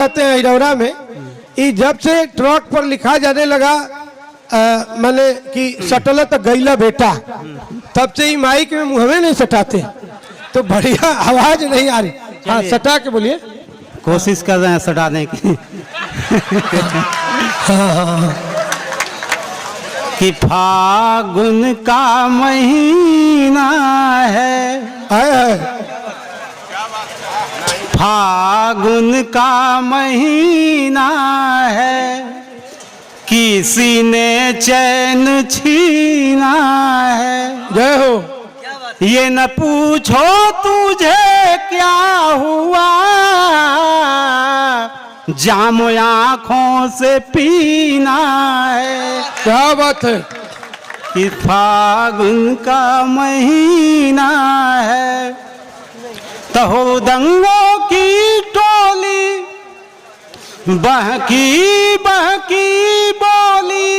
कहते हैं हिरौरा में, ये जब से ट्रक पर लिखा जाने लगा मैंने कि सटल तो गैला बेटा, तब से ही माइक में मुँहवे नहीं सटाते, तो बढ़िया आवाज नहीं आ रही। हाँ सटा के बोलिए। कोशिश कर रहे हैं सटाने की। कि फागुन का महीना है, फागुन का महीना है, किसी ने चैन छीना है। जय हो। ये न पूछो तुझे क्या हुआ, जाम आँखों से पीना है। क्या बात है। कि फागुन का महीना है, तो दंगों की टोली बहकी बहकी बोली,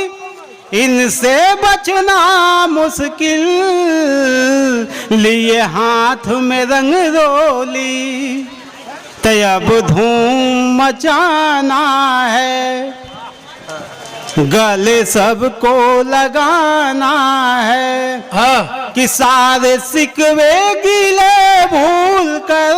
इनसे बचना मुश्किल, लिए हाथ में रंग रोली, तब धूम मचाना है, गले सबको लगाना है। हाँ कि सारे सिकवे गिले भूल कर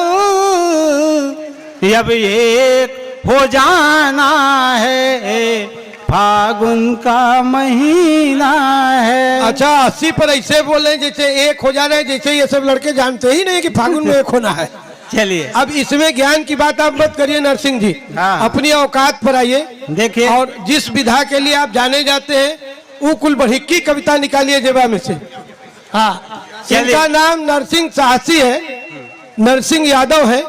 अब एक हो जाना है, फागुन का महीना है। अच्छा 80 पर ऐसे बोले जैसे एक हो जा रहे हैं, जैसे ये सब लड़के जानते ही नहीं कि फागुन में एक होना है। चलिए अब इसमें ज्ञान की बात आप मत करिए नरसिंह जी। हाँ। अपनी औकात पर आइए, देखिए। और जिस विधा के लिए आप जाने जाते हैं वो कुल बढ़िक्की कविता निकालिए जेबा में से। हाँ इनका नाम नरसिंह साहसी है, नरसिंह यादव है।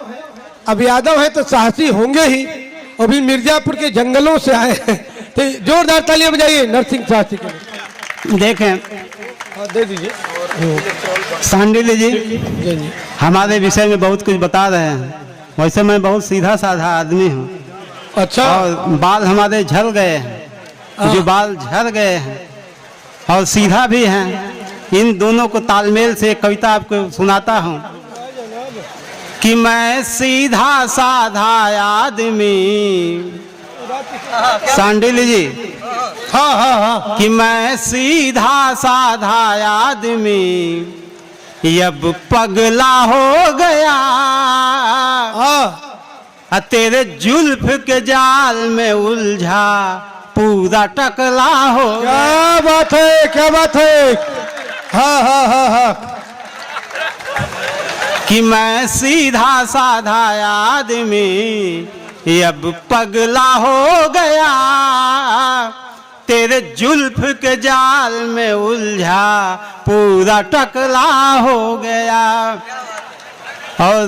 अब यादव है तो साहसी होंगे ही, अभी मिर्जापुर के जंगलों से आए हैं, तो जोरदार तालियां बजाइए नरसिंह साहसी के लिए। देखें, दे दीजिए। सांडिल्य जी हमारे विषय में बहुत कुछ बता रहे हैं। वैसे मैं बहुत सीधा साधा आदमी हूँ। अच्छा। और बाल हमारे झड़ गए हैं, जो बाल झड़ गए हैं और सीधा भी हैं, इन दोनों को तालमेल से एक कविता आपको सुनाता हूँ। कि मैं सीधा साधा आदमी, सांडिल्य जी। हाँ हाँ हाँ। कि मैं सीधा साधा आदमी अब पगला हो गया, तेरे जुल्फ के जाल में उलझा पूरा टकला हो। क्या बात है, क्या बात है। हाँ हाँ हाँ हाँ। कि मैं सीधा साधा आदमी अब पगला हो गया, तेरे जुल्फ के जाल में उलझा पूरा टकला हो गया। और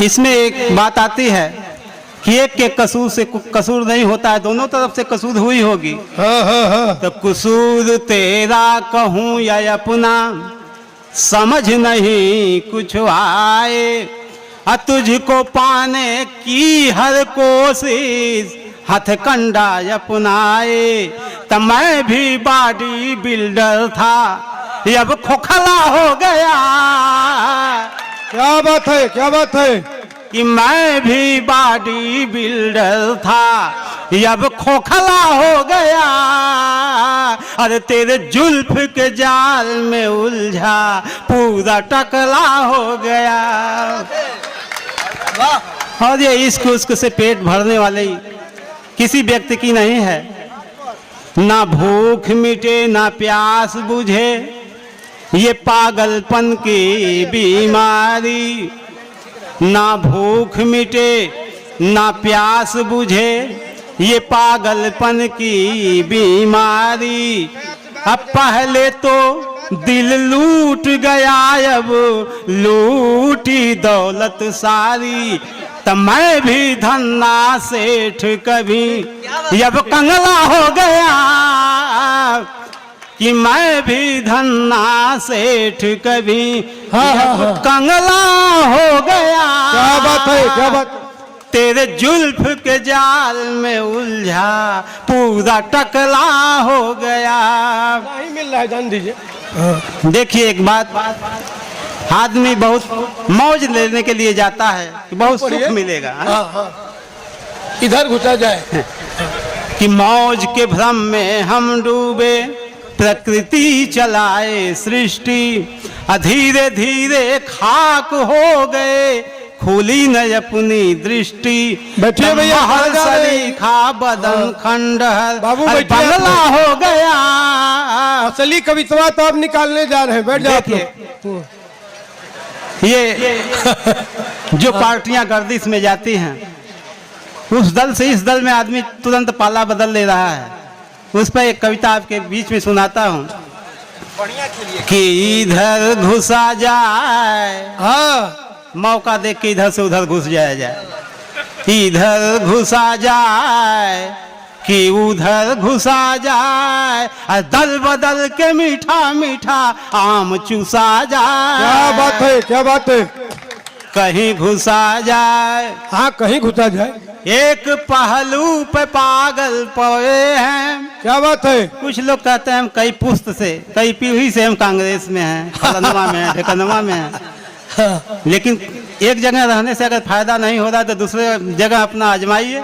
इसमें एक बात आती है कि एक के कसूर से कसूर नहीं होता है, दोनों तरफ से कसूर हुई होगी। हाँ हाँ हाँ। तो कसूर तेरा कहूँ या अपना, समझ नहीं कुछ आए, तुझको पाने की हर कोशिश हथकंडा अपनाए। तब मैं भी बॉडी बिल्डर था, अब खोखला हो गया। क्या बात है, क्या बात है। कि मैं भी बॉडी बिल्डर था, अब खोखला हो गया, अरे तेरे जुल्फ के जाल में उलझा पूरा टकला हो गया। और ये इश्क उश्क से पेट भरने वाले किसी व्यक्ति की नहीं है। ना भूख मिटे ना प्यास बुझे, ये पागलपन की बीमारी। ना भूख मिटे ना प्यास बुझे, ये पागलपन की बीमारी। अब पहले तो दिल लूट गया, अब लूटी दौलत सारी। तब मैं भी धन्ना सेठ कभी अब कंगला हो गया। कि मैं भी धन्ना सेठ कभी अब कंगला हो गया। क्या बात है, क्या बात। तेरे जुल्फ के जाल में उलझा पूरा टकला हो गया। नहीं मिल रहा है, जान दीजिए। देखिए एक बात, आदमी बहुत मौज लेने के लिए जाता है कि बहुत सुख मिलेगा। इधर घुसा जाए। कि मौज के भ्रम में हम डूबे, प्रकृति चलाए सृष्टि, धीरे धीरे खाक हो गए, खुली न अपनी दृष्टि। बैठिए भैया, हर जा रहे हैं। सलीखा बदन खंडहर बाबू बैठिए, बदला हो गया। असली कविता तो आप निकालने जा रहे हैं, बैठ जाओ आप लोग। ये जो पार्टियां गर्दिश में जाती हैं, उस दल से इस दल में आदमी तुरंत पाला बदल ले रहा है। उस पर एक कविता आपके बीच में सुनाता हूँ कि इधर घुसा जाए, हाँ मौका देख के इधर से उधर घुस जाया जाए, इधर घुसा जाए कि उधर घुसा जाए, दल बदल के मीठा मीठा आम चूसा जाए। क्या बात है, क्या बात है। कहीं घुसा जाए, हाँ कहीं घुसा जाए। एक पहलू पे पागल पड़े हैं। क्या बात है। कुछ लोग कहते हैं हम कई पुस्त से, कई पीढ़ी से हम कांग्रेस में हैं, फलनवा में हैं, ढेकनवा में हैं। हाँ। लेकिन एक जगह रहने से अगर फायदा नहीं हो रहा तो दूसरे जगह अपना आजमाइए।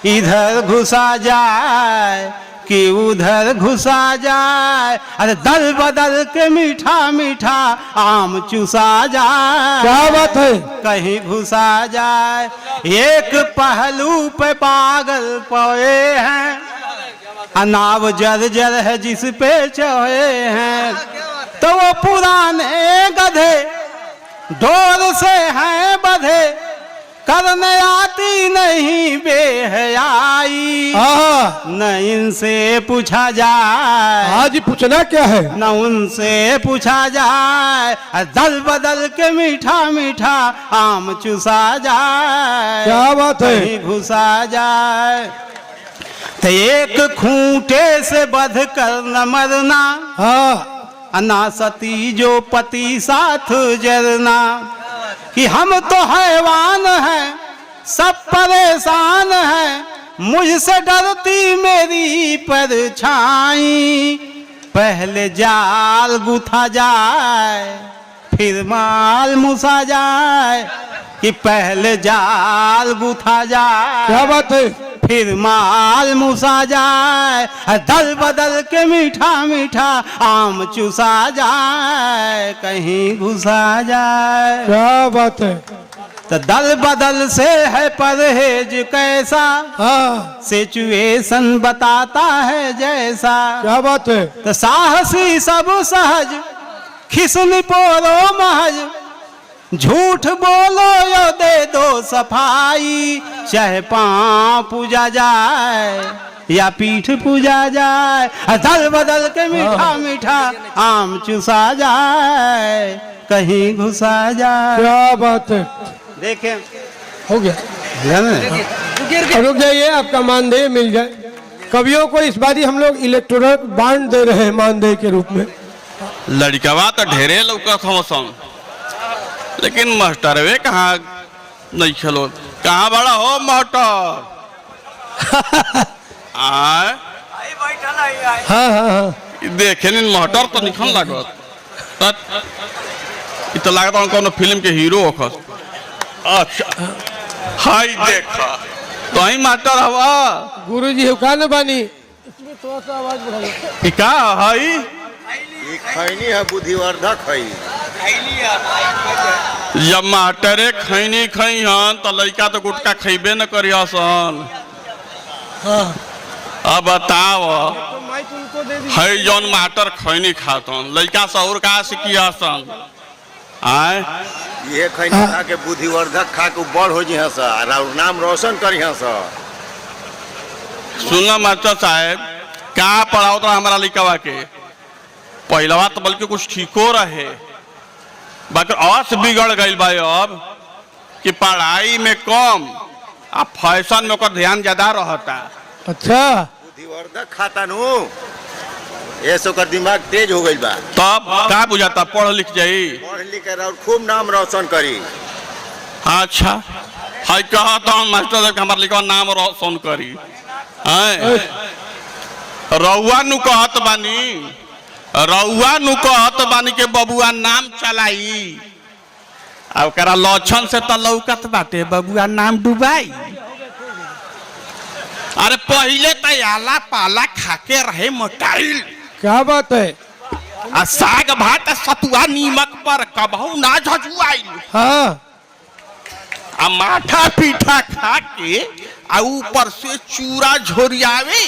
इधर घुसा जाए कि उधर घुसा जाए, अरे दल बदल के मीठा मीठा आम चूसा जाए। क्या बात है। कहीं घुसा जाए, एक पहलू पे पागल पड़े हैं, अनाव जर जर है जिस पे चढ़े हैं, तो वो पुराने गधे डोर से हैं बधे, करने आती नहीं बेहयाई। हाँ न इनसे पूछा जाए, हाँ जी, पूछना क्या है। न उनसे पूछा जाए, दल बदल के मीठा मीठा आम चूसा जाए। क्या बात है। कहीं घुसा जाए, तो एक खूंटे से बध कर न मरना, हाँ अनासती जो पति साथ जरना, कि हम तो हैवान हैं सब परेशान हैं, मुझसे डरती मेरी परछाई। पहले जाल गुथा जाए फिर माल मुसा जाए, कि पहले जाल गुथा जाए, क्या बात है। फिर माल मुसा जाए, दल बदल के मीठा मीठा आम चूसा जाए। कहीं घुसा जाए, क्या बात है। तो दल बदल से है परहेज कैसा, हाँ सिचुएशन बताता है जैसा। क्या बात है। तो साहसी सब सहज, खिसनी पोरो महज, झूठ बोलो यो दे दो सफाई। चाहे पाँव पूजा जाए या पीठ पूजा जाए, दल बदल के मीठा मीठा आम चूसा जाए। कहीं घुसा जाए। क्या बात है। देखें, हो गया। रुक जाइए, आपका मानदेय मिल जाए। कवियों को इस बारी हम लोग इलेक्टोरल बांड दे रहे हैं मानदेय के रूप में। लड़कवा तो ढेरे लौकत हम, लेकिन मास्टरवे कहाँ नहीं खेलो। कहाँ बड़ा हो मास्टर? आए हाँ हाँ हाँ। देखे नहीं मास्टर तो निकल लागत, तो लागत कौन फिल्म के हीरो होखस। अच्छा हाय देखा तो ही मास्टर हवा। गुरुजी हुका न बानी, इसमें थोड़ा सा आवाज बढ़ाइए। का हाई खैनी है बुद्धिवर्धक है। जब मास्टरे खैनी खई हन तो लड़का तो गुटका खैबे न करिया सन। हाँ अब बताओ, तो माइक उनको दे दीजिए। है जौन मास्टर खैनी खातन लड़का सौर का सिकिया सन। आए ये खैनी खा के बुद्धिवर्धक खा के बड़ हो जी सर, और नाम रोशन करी सर। सुनना मास्टर साहब, क्या पढ़ाओ तो हमारा लड़कवा के पहलवा तो बल्कि कुछ ठीको रहे, बाकी अर्थ बिगड़ गई भाई अब कि पढ़ाई में कम आ फैशन में ओकर ध्यान ज्यादा रहता। अच्छा बुद्धिवर्धक खाता नु, ये सो कर दिमाग तेज हो गई बा। तब का बुझाता पढ़ लिख जाई। पढ़ लिख कर और खूब नाम रोशन करी। अच्छा हाय कहता हूँ मास्टर साहब हमारे लिखवा नाम रोशन करी। रउआ नु कहत बानी, रउआ नु कहत बानी के बबुआ नाम चलाई, अब करा लक्षण से तो लौकत बाटे बबुआ नाम डुबाई। अरे पहले तो आला पाला खाके रहे मोटाइल, क्या बात है। आ साग भात सतुआ नीमक पर कबहू ना झजुआई। हाँ आ माठा पीठा खा के आ ऊपर से चूरा झोरियावे,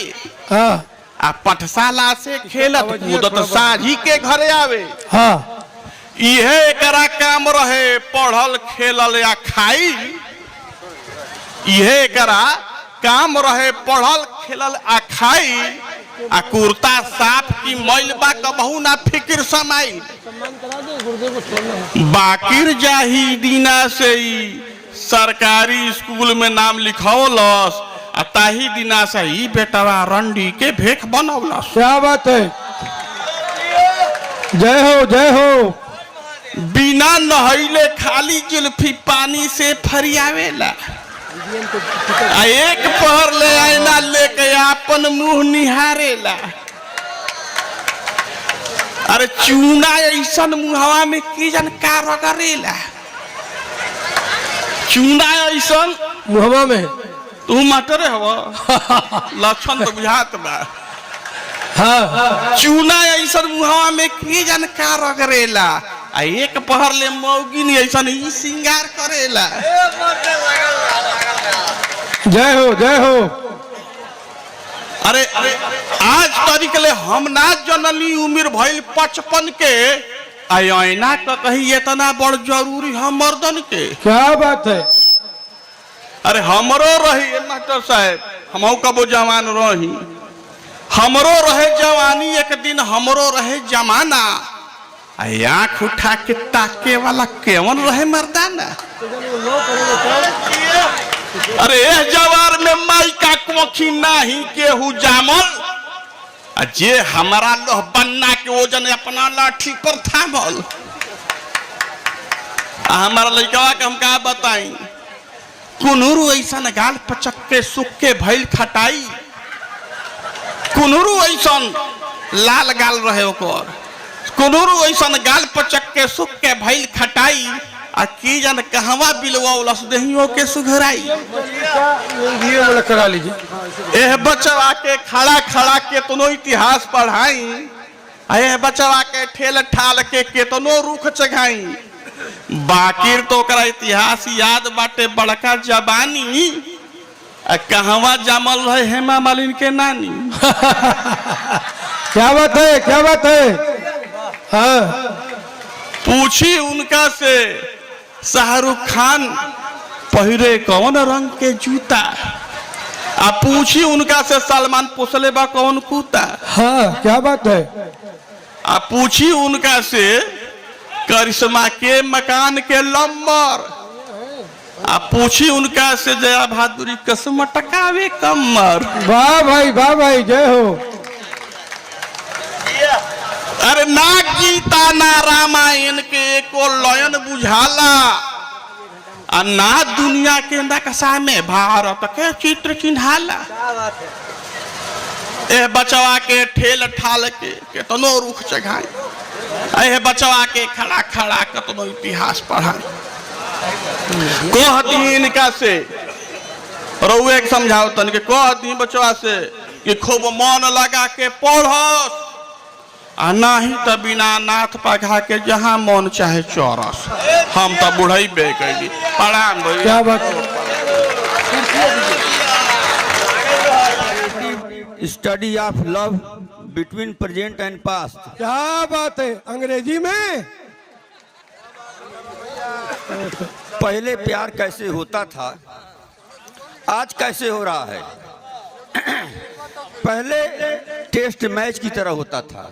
हाँ आ पठशाला से खेलत कूदत साझी के घरे आवे। हाँ इहे एकरा काम रहे, पढ़ल खेलल या खाई। इहे एकरा काम रहे, पढ़ल खेलल आ खाई। आ कुर्ता साफ की मैल बा कबहू ना फिक्र समाई। बाकिर जाही दीना से ही सरकारी स्कूल में नाम लिखौलस, आ ताही दिना से ही बेटवा रंडी के भेख बनौलस। क्या बात है। जय हो जय हो। बिना नहैले खाली जुल्फी पानी से फरियावेला, आ एक पहर ले आईना लेके अपन मुंह निहारेला। अरे चूना ऐसन मुहवा में की जन का रगड़ेला, चूना ऐसन मुहम्मा में। तू मटरे हवा लक्षण तो बुझात बा। हाँ चूना ऐसन मुहवा में की जन का रगड़ेला, आ एक पहर ले मौगिन ऐसन ही सिंगार करेला। जय हो जय हो। अरे आज तारीख ले हम ना जनली उम्र भइल 55 के, आईना का कही इतना बड़ जरूरी है मर्दन के। क्या बात है। अरे हमरो रही मास्टर साहब, हमहू कबो जवान रही, हमरो रहे जवानी, एक दिन हमरो रहे जमाना। आँख उठा के ताके वाला केवन रहे मर्दाना। अरे जवार में माई का कोखी नाही केहू जामल, जे हमारा लोह बन्ना के वजन अपना लाठी पर थामल। हमारा लड़का के हम का बताई, कुनूरू ऐसा गाल पचक के सुख के भइल खटाई। कुनूरू ऐसा लाल गाल रहे ओकर, कुनूरू ऐसा गाल पचक के सुख के भइल खटाई। आ की जन कहवा बिलवाउलस देहियों के सुघराई। करा लीजिए। एह बचवा के खड़ा खड़ा केतनो इतिहास पढ़ाई, एह बचवा के ठेल ठाल के केतनो रुख चघाई। बाकिर तो ओकरा इतिहास याद बाटे बड़का जबानी। कहवा जामल रहे हेमा मालिनी के नानी। क्या बात है क्या बात है। हाँ पूछी उनका से शाहरुख खान पहिरे कौन रंग के जूता, आ पूछी उनका से सलमान पोसले बा कौन कूता। हाँ क्या बात है। आ पूछी उनका से करिश्मा के मकान के लंबर, आ पूछी उनका से जया बहादुरी कसम टकावे कमर। वाह भाई जय हो। अरे ना गीता ना रामायण के एको लयन बुझाला, आ ना दुनिया के नक्शा में भारत के चित्र चिन्हाला। ए बचवा के ठेल ठाल के केतनो रुख चघाई, ए बचवा के खड़ा खड़ा केतनो इतिहास पढ़ाई। कह दिन का से रउए के समझाओ तन के, कह दी बचवा से कि खूब मन लगा के पढ़स, आ नाही तो बिना नाथ पघा के जहाँ मन चाहे चौरस। हम तो बुढ़ई बे कैली प्रणाम भैया। क्या बात है। Study of love between present and past. क्या बात है। अंग्रेजी में। पहले प्यार कैसे होता था, आज कैसे हो रहा है। पहले टेस्ट मैच की तरह होता था,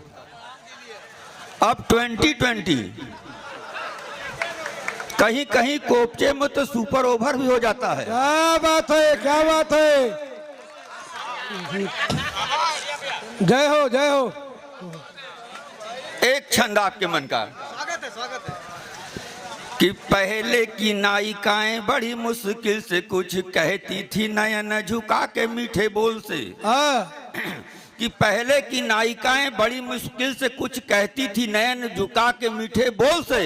अब 2020 कहीं कहीं कोपचे में तो सुपर ओवर भी हो जाता है। क्या बात है क्या बात है। जय हो जय हो। एक छंद आपके मन का कि पहले की नायिकाएं बड़ी मुश्किल से कुछ कहती थी नयन झुका के मीठे बोल से। हाँ कि पहले की नायिकाएं बड़ी मुश्किल से कुछ कहती थी नयन झुका के मीठे बोल से,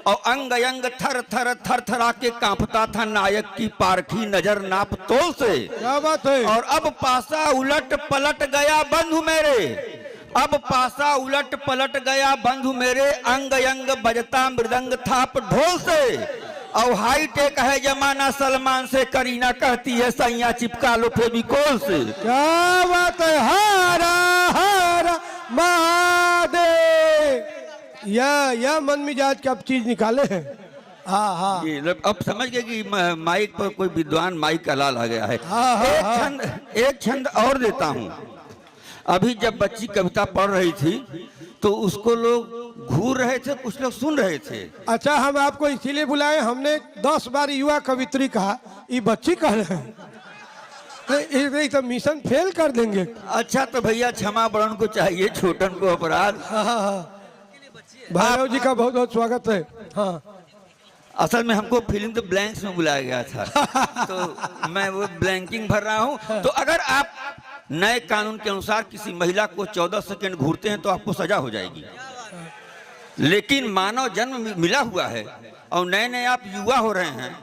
और अंग अंग थर थर थर थरा के कांपता था नायक की पारखी नजर नाप तोल से। क्या बात है। और अब पासा उलट पलट गया बंधु मेरे, अब पासा उलट पलट गया बंधु मेरे, अंग अंग बजता मृदंग थाप ढोल से। और हाईटेक है जमाना सलमान से, करीना कहती है सैया चिपका लो फेविकोल से। क्या बात है। हारा हारा महादेव। या मन मिजाज की अब चीज निकाले हैं। हाँ हाँ ये अब समझ गए कि माइक पर कोई विद्वान माइक का लाल आ गया है। हाँ, एक छंद और देता हूँ। अभी जब बच्ची कविता पढ़ रही थी तो उसको लोग घूर रहे थे, कुछ लोग सुन रहे थे। अच्छा, हम आपको इसीलिए बुलाए, हमने 10 बार युवा कवित्री कहा, ये बच्ची कह रहे हैं, नहीं तो मिशन फेल कर देंगे। अच्छा तो भैया क्षमा बड़न को चाहिए, छोटन को अपराध। भैरव जी का बहुत बहुत स्वागत है। हाँ, असल में हमको फिल्म द ब्लैंक्स में बुलाया गया था तो मैं वो ब्लैंकिंग भर रहा हूँ। तो अगर आप नए कानून के अनुसार किसी महिला को 14 सेकंड घूरते हैं तो आपको सजा हो जाएगी, लेकिन मानव जन्म मिला हुआ है और नए नए आप युवा हो रहे हैं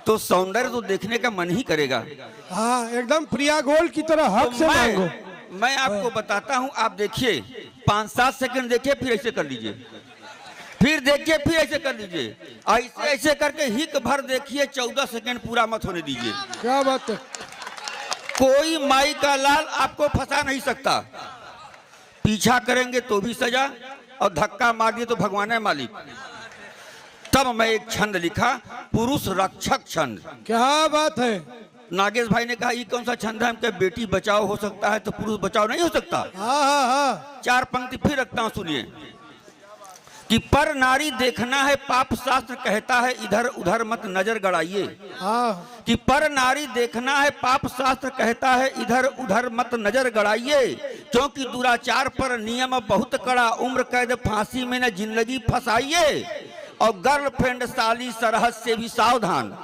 तो सौंदर्य तो देखने का मन ही करेगा। हाँ, एकदम प्रिया गोल्ड की तरह हक से मांगो। मैं आपको बताता हूं, आप देखिए 5-7 सेकंड देखिए, फिर ऐसे कर लीजिए, फिर देखिए, फिर ऐसे कर लीजिए, ऐसे ऐसे करके हिक भर देखिए, 14 सेकंड पूरा मत होने दीजिए। क्या बात है। कोई माई का लाल आपको फंसा नहीं सकता, पीछा करेंगे तो भी सजा और धक्का मार दिए तो भगवान है मालिक। तब मैं एक छंद लिखा, पुरुष रक्षक छंद। क्या बात है। नागेश भाई ने कहा ये कौन सा छंद है, हम कहे बेटी बचाओ हो सकता है तो पुरुष बचाओ नहीं हो सकता। हाँ हाँ हाँ। 4 पंक्ति फिर रखता हूं, सुनिए कि पर नारी देखना है पाप शास्त्र कहता है, इधर उधर मत नजर गड़ाइए। हाँ, कि पर नारी देखना है पाप शास्त्र कहता है, इधर उधर मत नजर गड़ाइए, क्योंकि दुराचार पर नियम बहुत कड़ा, उम्र कैद फांसी में न जिंदगी फंसाइए। और गर्लफ्रेंड साली सरहद से भी सावधान,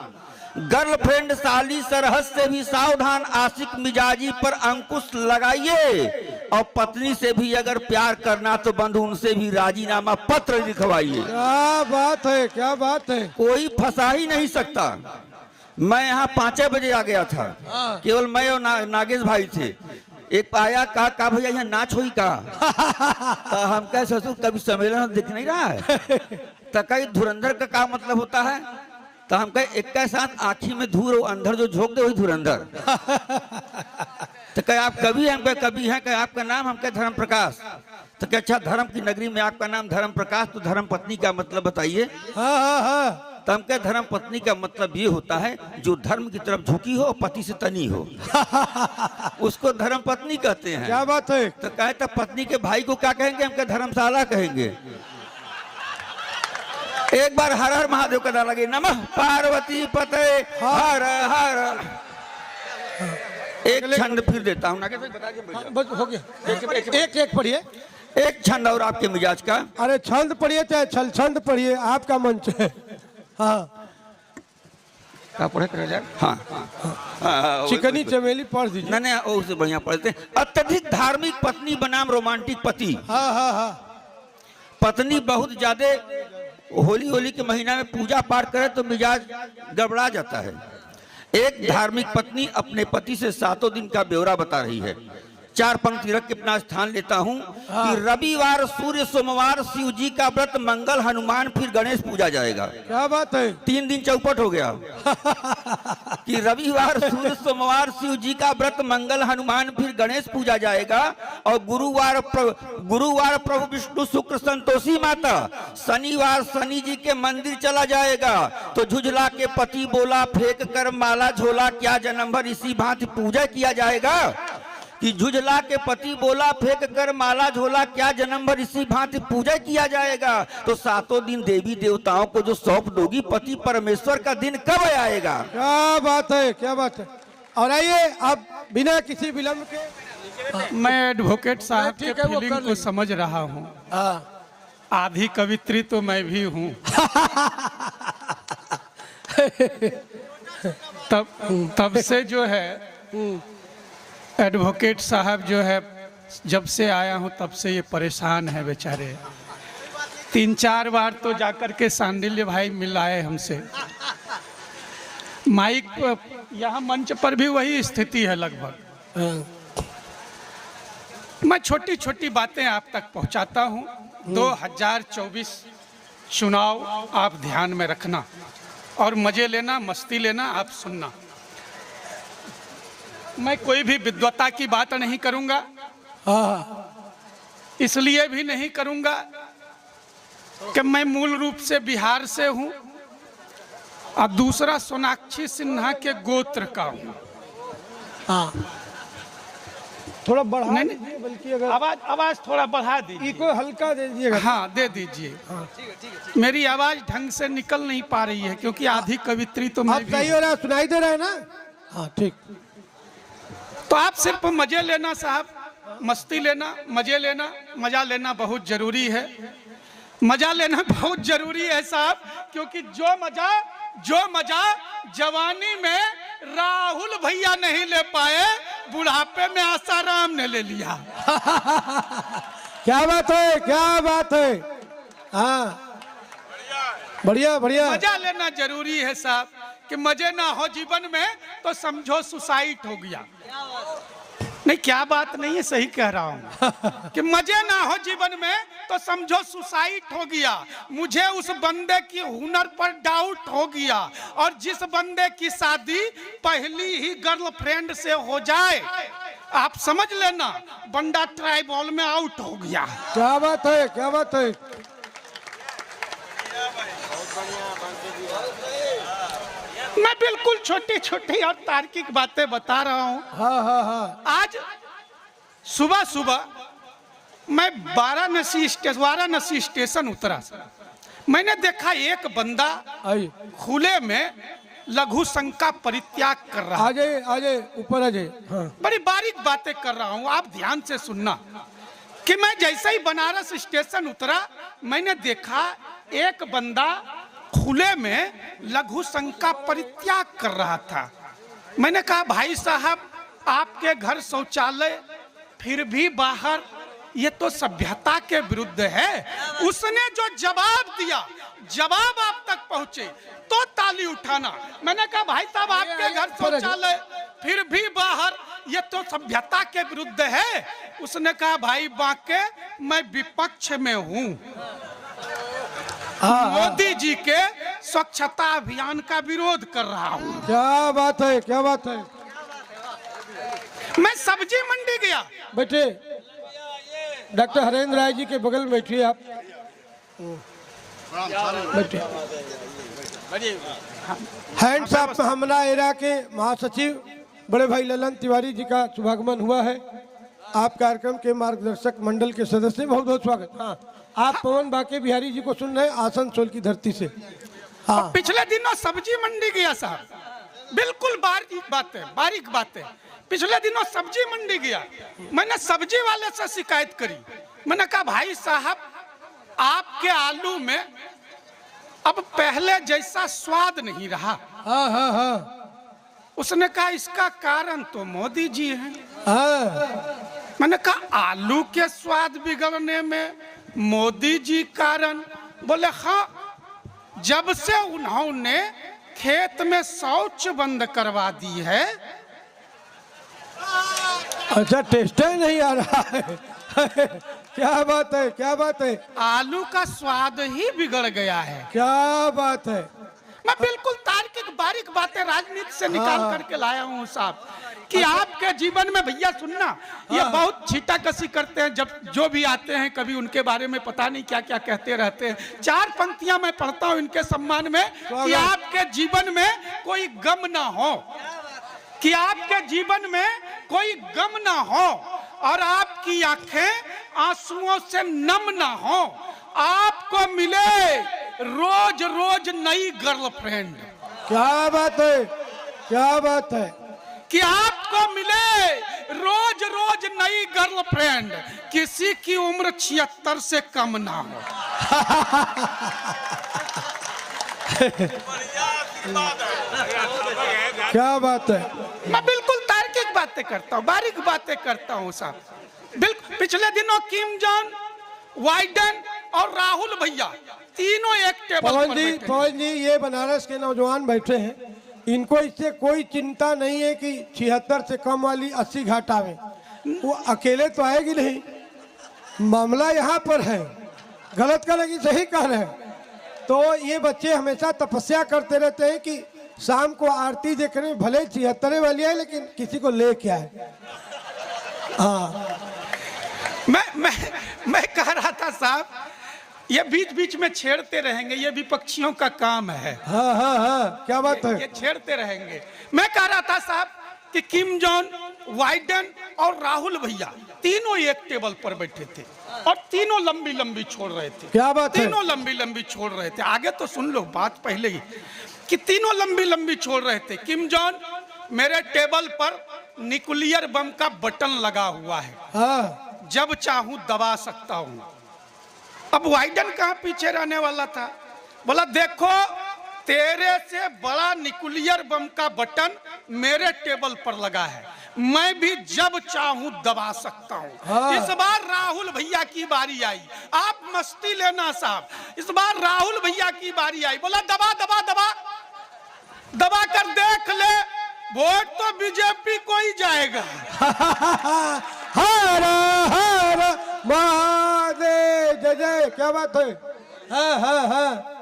गर्लफ्रेंड साली सरहद से भी सावधान, आशिक मिजाजी पर अंकुश लगाइए। और पत्नी से भी अगर प्यार करना तो बंधु उनसे भी राजीनामा पत्र लिखवाइए। क्या बात है, क्या बात है। कोई फंसा ही नहीं सकता। मैं यहाँ 5 बजे आ गया था, केवल मैं और नागेश भाई थे। एक आया, कहा भैया यहाँ नाच हुई कहा तो हम कहे ससुर कभी सम्मेलन दिख नहीं रहा है तो कहीं धुरंधर का क्या मतलब होता है, तो हम कहे एक के साथ आँखी में धूर हो, अंधर जो झोंक दे वही धुरंधर। तो कहे आप कवि हैं, हम कहे कवि हैं, कहे आपका नाम, हम कहे धर्म प्रकाश। तो कहे अच्छा धर्म की नगरी में आपका नाम धर्म प्रकाश, तो धर्म पत्नी का मतलब बताइए। हाँ हाँ हाँ। तो हम कहे धर्म पत्नी का मतलब ये होता है जो धर्म की तरफ झुकी हो, पति से तनी हो उसको धर्म पत्नी कहते हैं। क्या बात है। तो कहे तो पत्नी के भाई को क्या कहेंगे, हम कहे धर्मशाला कहेंगे। एक बार हर हर महादेव का नारा लगे, नमः पार्वती पते हर हर। एक छंद फिर देता हूँ, बस हो गया। एक पढ़िए, एक छंद और आपके मिजाज का। अरे छंद पढ़िए चाहे छल छंद पढ़िए, आपका मंच है। हाँ, क्या पढ़े कर यार? हाँ, चिकनी चमेली पढ़ दीजिए। नहीं उससे बढ़िया पढ़ते हैं। अत्यधिक धार्मिक पत्नी बनाम रोमांटिक पति। हाँ हाँ हाँ। पत्नी बहुत ज्यादा होली के महीना में पूजा पाठ करे तो मिजाज गड़बड़ा जाता है। एक धार्मिक पत्नी अपने पति से 7 दिन का ब्यौरा बता रही है। 4 पंक्ति रख के अपना स्थान लेता हूँ कि रविवार सूर्य सोमवार शिव जी का व्रत, मंगल हनुमान फिर गणेश पूजा जाएगा। क्या बात है। 3 दिन चौपट हो गया कि रविवार सूर्य सोमवार शिव जी का व्रत, मंगल हनुमान फिर गणेश पूजा जाएगा। और गुरुवार प्रभु विष्णु शुक्र संतोषी माता, शनिवार शनि जी के मंदिर चला जाएगा। तो झुझला के पति बोला फेंक कर माला झोला, क्या जन्म भर इसी भांति पूजा किया जाएगा। कि झुझला के पति बोला फेंक कर माला झोला, क्या जन्म भर इसी भांति पूजा किया जाएगा। तो 7 दिन देवी देवताओं को जो सौंप दोगी, पति परमेश्वर का दिन कब आएगा। क्या बात है, क्या बात है। और आइए अब बिना किसी विलंब के, मैं एडवोकेट साहब के फीलिंग को समझ रहा हूँ। आधी कवित्री तो मैं भी हूँ तब से जो है एडवोकेट साहब जो है, जब से आया हूँ तब से ये परेशान है बेचारे 3-4 बार तो जाकर के सांडिल्य भाई मिलाए हमसे। माइक यहाँ मंच पर भी वही स्थिति है लगभग। मैं छोटी छोटी बातें आप तक पहुंचाता हूं। 2024 चुनाव आप ध्यान में रखना और मजे लेना, मस्ती लेना, आप सुनना। मैं कोई भी विद्वता की बात नहीं करूंगा, इसलिए भी नहीं करूंगा कि मैं मूल रूप से बिहार से हूं और दूसरा सोनाक्षी सिन्हा के गोत्र का हूं। हाँ, थोड़ा बढ़ा नहीं, दीजिए, बल्कि अगर आवाज थोड़ा बढ़ा दीजिए। इको हल्का दे दीजिएगा। हाँ, दे दीजिए। मेरी आवाज ढंग से निकल नहीं पा रही है क्योंकि आधी कवित्री तो मैं आप सही हो रहा है, सुनाई दे रहा है ना? हाँ ठीक। तो आप सिर्फ मजे लेना साहब, मस्ती लेना, मजे लेना, मजा लेना बहुत जरूरी है। मजा लेना बहुत जरूरी है साहब, क्योंकि जो मजा जवानी में राहुल भैया नहीं ले पाए, बुढ़ापे में आसाराम ने ले लिया। क्या बात है, क्या बात है। हाँ, बढ़िया बढ़िया। मजा लेना जरूरी है साहब, कि मजे ना हो जीवन में तो समझो सुसाइड हो गया। नहीं, क्या बात नहीं है, सही कह रहा हूं कि मजे ना हो जीवन में तो समझो सुसाइड हो गया। मुझे उस बंदे की हुनर पर डाउट हो गया, और जिस बंदे की शादी पहली ही गर्लफ्रेंड से हो जाए, आप समझ लेना बंदा ट्राइबल में आउट हो गया। क्या बात है, क्या बात है। मैं बिल्कुल छोटी छोटी और तार्किक बातें बता रहा हूं। हाँ हाँ हाँ। आज सुबह सुबह मैं वाराणसी स्टेशन उतरा। मैंने देखा एक बंदा आइए, खुले में लघु शंका परित्याग कर रहा है। आ जाइए, आ जाइए, ऊपर आ जाइए। हाँ। बड़ी बारीक बातें कर रहा हूं, आप ध्यान से सुनना। कि मैं जैसे ही बनारस स्टेशन उतरा, मैंने देखा एक बंदा खुले में लघु शंका परित्याग कर रहा था। मैंने कहा भाई साहब, आपके घर शौचालय फिर भी बाहर, ये तो सभ्यता के विरुद्ध है। उसने जो जवाब दिया, जवाब आप तक पहुंचे तो ताली उठाना। मैंने कहा भाई साहब, आपके घर शौचालय फिर भी बाहर, ये तो सभ्यता के विरुद्ध है। उसने कहा भाई बाके, मैं विपक्ष में हूं, मोदी जी के स्वच्छता अभियान का विरोध कर रहा हूं। क्या बात है, क्या बात है। मैं सब्जी मंडी गया। बैठे, डॉक्टर हरेंद्र राय जी के बगल में बैठिए आप। बैठिए। हैंड्स अप हमला एरा के महासचिव बड़े भाई ललन तिवारी जी का शुभागमन हुआ है। आप कार्यक्रम के मार्गदर्शक मंडल के सदस्य, बहुत बहुत स्वागत। हाँ, आप पवन बाके बिहारी जी को सुन रहे हैं आसनसोल की धरती से। हाँ, पिछले दिनों सब्जी मंडी गया साहब, बिल्कुल बारीक बातें। पिछले दिनों सब्जी मंडी गया, मैंने सब्जी वाले से शिकायत करी। मैंने कहा भाई साहब, आपके आलू में अब पहले जैसा स्वाद नहीं रहा। हाँ हाँ हाँ। उसने कहा इसका कारण तो मोदी जी हैं। हाँ। मैंने कहा आलू के स्वाद बिगड़ने में मोदी जी कारण? बोले हाँ, जब से उन्होंने खेत में शौच बंद करवा दी है। अच्छा, टेस्ट ही नहीं आ रहा है। क्या बात है, क्या बात है। आलू का स्वाद ही बिगड़ गया है। क्या बात है। मैं बिल्कुल तार्किक बारीक बातें राजनीति से निकाल करके लाया हूँ साहब, कि आपके जीवन में भैया सुनना, ये बहुत छीटाकशी करते हैं। जब जो भी आते हैं, कभी उनके बारे में पता नहीं क्या क्या कहते रहते हैं। 4 पंक्तियां मैं पढ़ता हूँ इनके सम्मान में, कि आपके जीवन में कोई गम ना हो, कि आपके जीवन में कोई गम ना हो, और आपकी आंखें आंसुओं से नम ना हो। आपको मिले रोज रोज नई गर्लफ्रेंड। क्या बात है, क्या बात है। कि आपको मिले रोज रोज नई गर्लफ्रेंड, किसी की उम्र 76 से कम ना हो। क्या बात है। मैं बिल्कुल तार्किक बातें करता हूँ, बारीक बातें करता हूँ साहब। बिल्कुल पिछले दिनों किम जॉन बाइडेन और राहुल भैया तीनों एक टेबल पवन पर जी, बैठे। पवन जी, ये बनारस के नौजवान बैठे हैं, इनको इससे कोई चिंता नहीं है कि 76 से कम वाली 80 घाट आवे। वो अकेले तो आएगी नहीं, मामला यहाँ पर है। गलत कर रहे कि सही कह रहे हैं? तो ये बच्चे हमेशा तपस्या करते रहते हैं कि शाम को आरती देखने भले 76 वाली है लेकिन किसी को लेके आए। हाँ, मैं कह रहा था साहब, ये बीच बीच में छेड़ते रहेंगे, ये विपक्षियों का काम है। हाँ, हाँ, हाँ, क्या बात ये है? छेड़ते रहेंगे। मैं कह रहा था साहब कि किम जॉन, वाइडन और राहुल भैया तीनों एक टेबल पर बैठे थे और तीनों लंबी लंबी छोड़ रहे थे। क्या बात है? तीनों लंबी लंबी छोड़ रहे थे। आगे तो सुन लो बात पहले ही, कि तीनों लंबी लंबी छोड़ रहे थे। किम जॉन, मेरे टेबल पर न्यूक्लियर बम का बटन लगा हुआ है, हाँ, जब चाहूं दबा सकता हूं। अब वाइडन कहां पीछे रहने वाला था, बोला देखो तेरे से बड़ा न्यूक्लियर बम का बटन मेरे टेबल पर लगा है, मैं भी जब चाहूं दबा सकता हूं। हाँ। इस बार राहुल भैया की बारी आई। आप मस्ती लेना साहब, इस बार राहुल भैया की बारी आई। बोला दबा दबा दबा दबा कर देख ले, वोट तो बीजेपी को ही जाएगा। हर हर महादेव, जय जय, क्या बात है? हाँ, हाँ, हाँ,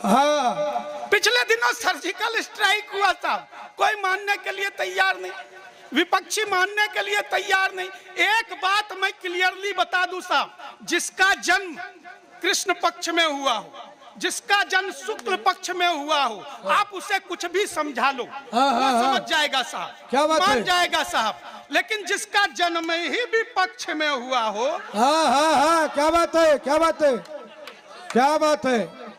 हाँ, पिछले दिनों सर्जिकल स्ट्राइक हुआ था, कोई मानने के लिए तैयार नहीं, विपक्षी मानने के लिए तैयार नहीं। एक बात मैं क्लियरली बता दूं साहब, जिसका जन्म कृष्ण पक्ष में हुआ हो, जिसका जन्म शुक्ल पक्ष में हुआ हो, आप उसे कुछ भी समझा लो, हाँ, वो हाँ, समझ जाएगा साहब, क्या बात मान है? जाएगा साहब। लेकिन जिसका जन्म ही भी पक्ष में हुआ हो, हाँ, हाँ, हाँ, क्या बात है? क्या बात है? क्या बात है?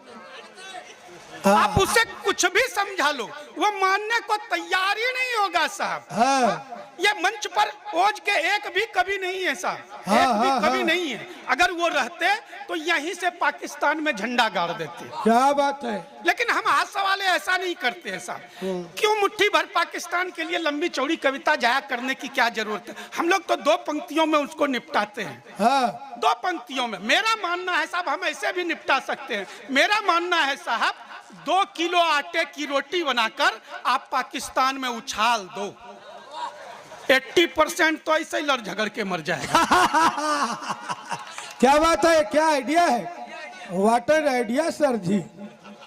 आप उसे कुछ भी समझा लो, वो मानने को तैयार ही नहीं होगा साहब। हाँ, ये मंच पर ओज के एक भी कभी नहीं है साहब, हाँ, एक भी हाँ, कभी हाँ। नहीं है। अगर वो रहते तो यहीं से पाकिस्तान में झंडा गाड़ देते। क्या बात है? लेकिन हम हाथ सवाले ऐसा नहीं करते हैं साहब। क्यों मुट्ठी भर पाकिस्तान के लिए लंबी चौड़ी कविता जाया करने की क्या जरूरत है? हम लोग तो 2 पंक्तियों में उसको निपटाते हैं, हाँ, 2 पंक्तियों में। मेरा मानना है साहब, हम ऐसे भी निपटा सकते हैं। मेरा मानना है साहब, 2 किलो आटे की रोटी बनाकर आप पाकिस्तान में उछाल दो, 80% तो ऐसे ही लड़ झगड़ के मर जाएगा। क्या बात है? क्या आइडिया है? वाटर आइडिया सर जी।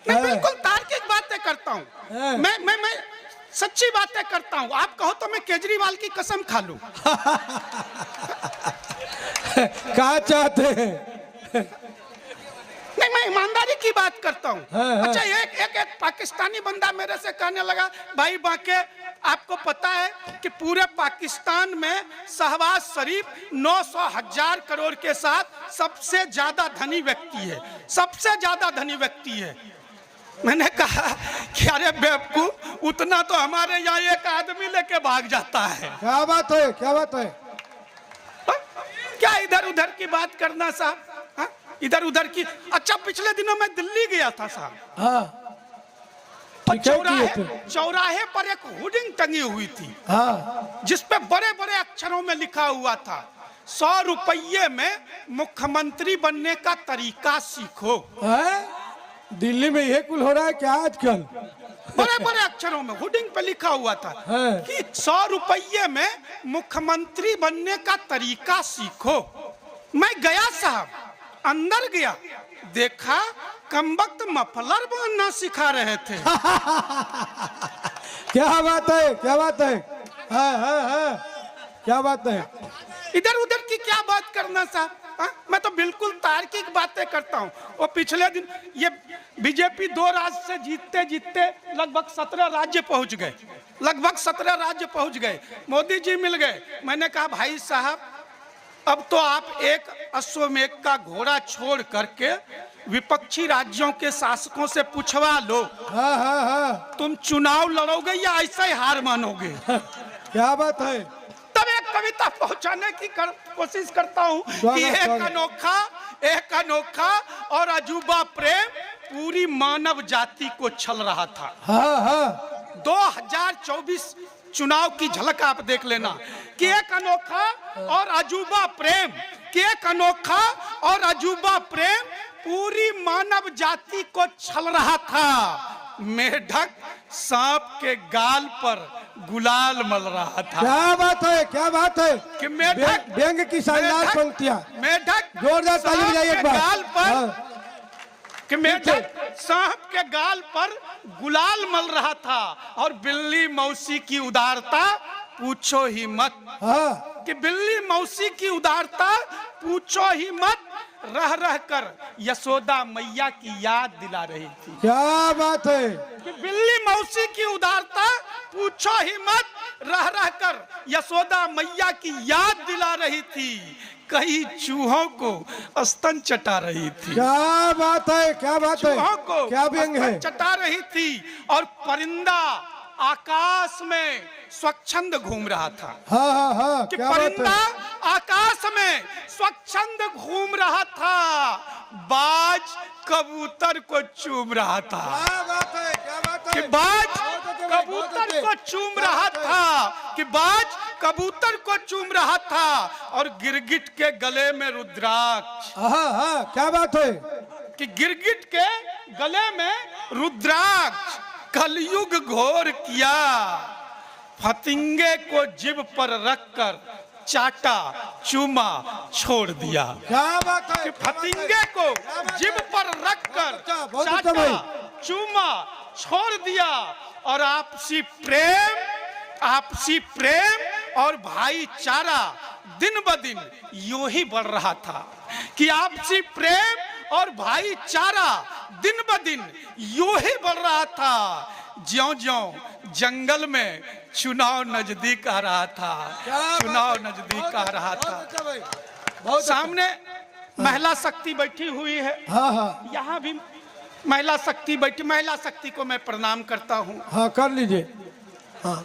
मैं बिल्कुल तार्किक बातें करता हूँ, हाँ। मैं सच्ची बातें करता हूँ। आप कहो तो मैं केजरीवाल की कसम खा लूं। क्या चाहते हैं? नहीं, मैं ईमानदारी की बात करता हूँ। हाँ, हाँ। अच्छा, एक पाकिस्तानी बंदा मेरे से कहने लगा, भाई बाके आपको पता है कि पूरे पाकिस्तान में शहबाज शरीफ 900,000 करोड़ के साथ सबसे ज्यादा धनी व्यक्ति है, सबसे ज्यादा धनी व्यक्ति है। मैंने कहा कि अरे बेवकूफ, उतना तो हमारे यहाँ एक आदमी लेके भाग जाता है। क्या बात है? क्या बात है? क्या इधर उधर की बात करना साहब, हाँ? इधर उधर की। अच्छा, पिछले दिनों मैं दिल्ली गया था साहब, हाँ, और ठीक है, किए थे। चौराहे पर एक होर्डिंग टंगी हुई थी, हाँ, जिसपे बड़े बड़े अक्षरों में लिखा हुआ था, 100 रुपये में मुख्यमंत्री बनने का तरीका सीखो। है? दिल्ली में ये कुल हो रहा है क्या आजकल? बड़े बड़े अक्षरों में होर्डिंग पे लिखा हुआ था हाँ। कि 100 रुपये में मुख्यमंत्री बनने का तरीका सीखो। मैं गया साहब, अंदर गया, देखा कमबख्त मफलर बनना सिखा रहे थे। क्या बात है? क्या बात है? हाँ, हाँ, हाँ, क्या बात है? इधर उधर की क्या बात करना साहब, हाँ? मैं तो बिल्कुल तार्किक बातें करता हूँ। और पिछले दिन ये बीजेपी 2 राज्य से जीतते जीतते लगभग 17 राज्य पहुंच गए, लगभग 17 राज्य पहुंच गए। मोदी जी मिल गए। मैंने कहा भाई साहब, अब तो आप एक अश्वमेध का घोड़ा छोड़ करके विपक्षी राज्यों के शासकों से पूछवा लो, हाँ, हाँ, हाँ, तुम चुनाव लड़ोगे या ऐसा ही हार मानोगे। क्या बात है? तब एक कविता पहुंचाने की कोशिश करता हूं कि स्वागत। एक अनोखा और अजूबा प्रेम पूरी मानव जाति को छल रहा था। हाँ, हाँ, 2024 चुनाव की झलक आप देख लेना कि एक अनोखा और अजूबा प्रेम, कि एक अनोखा और अजूबा प्रेम पूरी मानव जाति को छल रहा था। मेढक सांप के गाल पर गुलाल मल रहा था। क्या बात है, क्या बात है कि मेढक व्यंग की शानदार पंक्तियां। मेढक जोरदार ताली बजाइए एक बार। गाल पर हाँ। कि मेढक सांप के गाल पर गुलाल मल रहा था और बिल्ली मौसी की उदारता पूछो ही मत। हाँ। कि बिल्ली मौसी की उदारता पूछो ही मत, रह रह कर यशोदा मैया की याद दिला रही थी। क्या बात है। कि बिल्ली मौसी की उदारता पूछो ही मत, रह रह कर यशोदा मैया की याद दिला रही थी। कई चूहों को स्तन चटा रही थी। क्या बात है, क्या बात है, चूहों को क्या व्यंग है। स्तन चटा रही थी और परिंदा आकाश में स्वच्छंद घूम रहा था। हाँ हाँ हाँ, कि क्या बात परिंदा है। आकाश में स्वच्छंद घूम रहा था, बाज कबूतर को चूम रहा था। क्या बात है, क्या बात कि है। बाज बहुत अच्छे भाई, बहुत कबूतर अच्छे। को चूम क्या रहा बात है। था, कि बाज कबूतर को चूम रहा था और गिरगिट के गले में रुद्राक्ष। हाँ हाँ, क्या बात है। कि गिरगिट के गले में रुद्राक्ष कलयुग घोर किया, फतिंगे को जिब पर रखकर चाटा चूमा छोड़ दिया। क्या बात है। कि फतिंगे को जिब पर रखकर बहुत अच्छा चाटा भाई। चूमा छोड़ दिया और आपसी प्रेम और भाईचारा दिन ब दिन यूं ही बढ़ रहा था। कि आपसी प्रेम और भाईचारा दिन ब दिन यूं ही बढ़ रहा था, ज्यों-ज्यों जंगल में चुनाव नजदीक आ रहा था। चुनाव नजदीक आ रहा था। सामने महिला शक्ति बैठी हुई है। हाँ हाँ यहाँ भी महिला शक्ति बैठी। महिला शक्ति को मैं प्रणाम करता हूँ। हाँ, कर लीजिए। हाँ।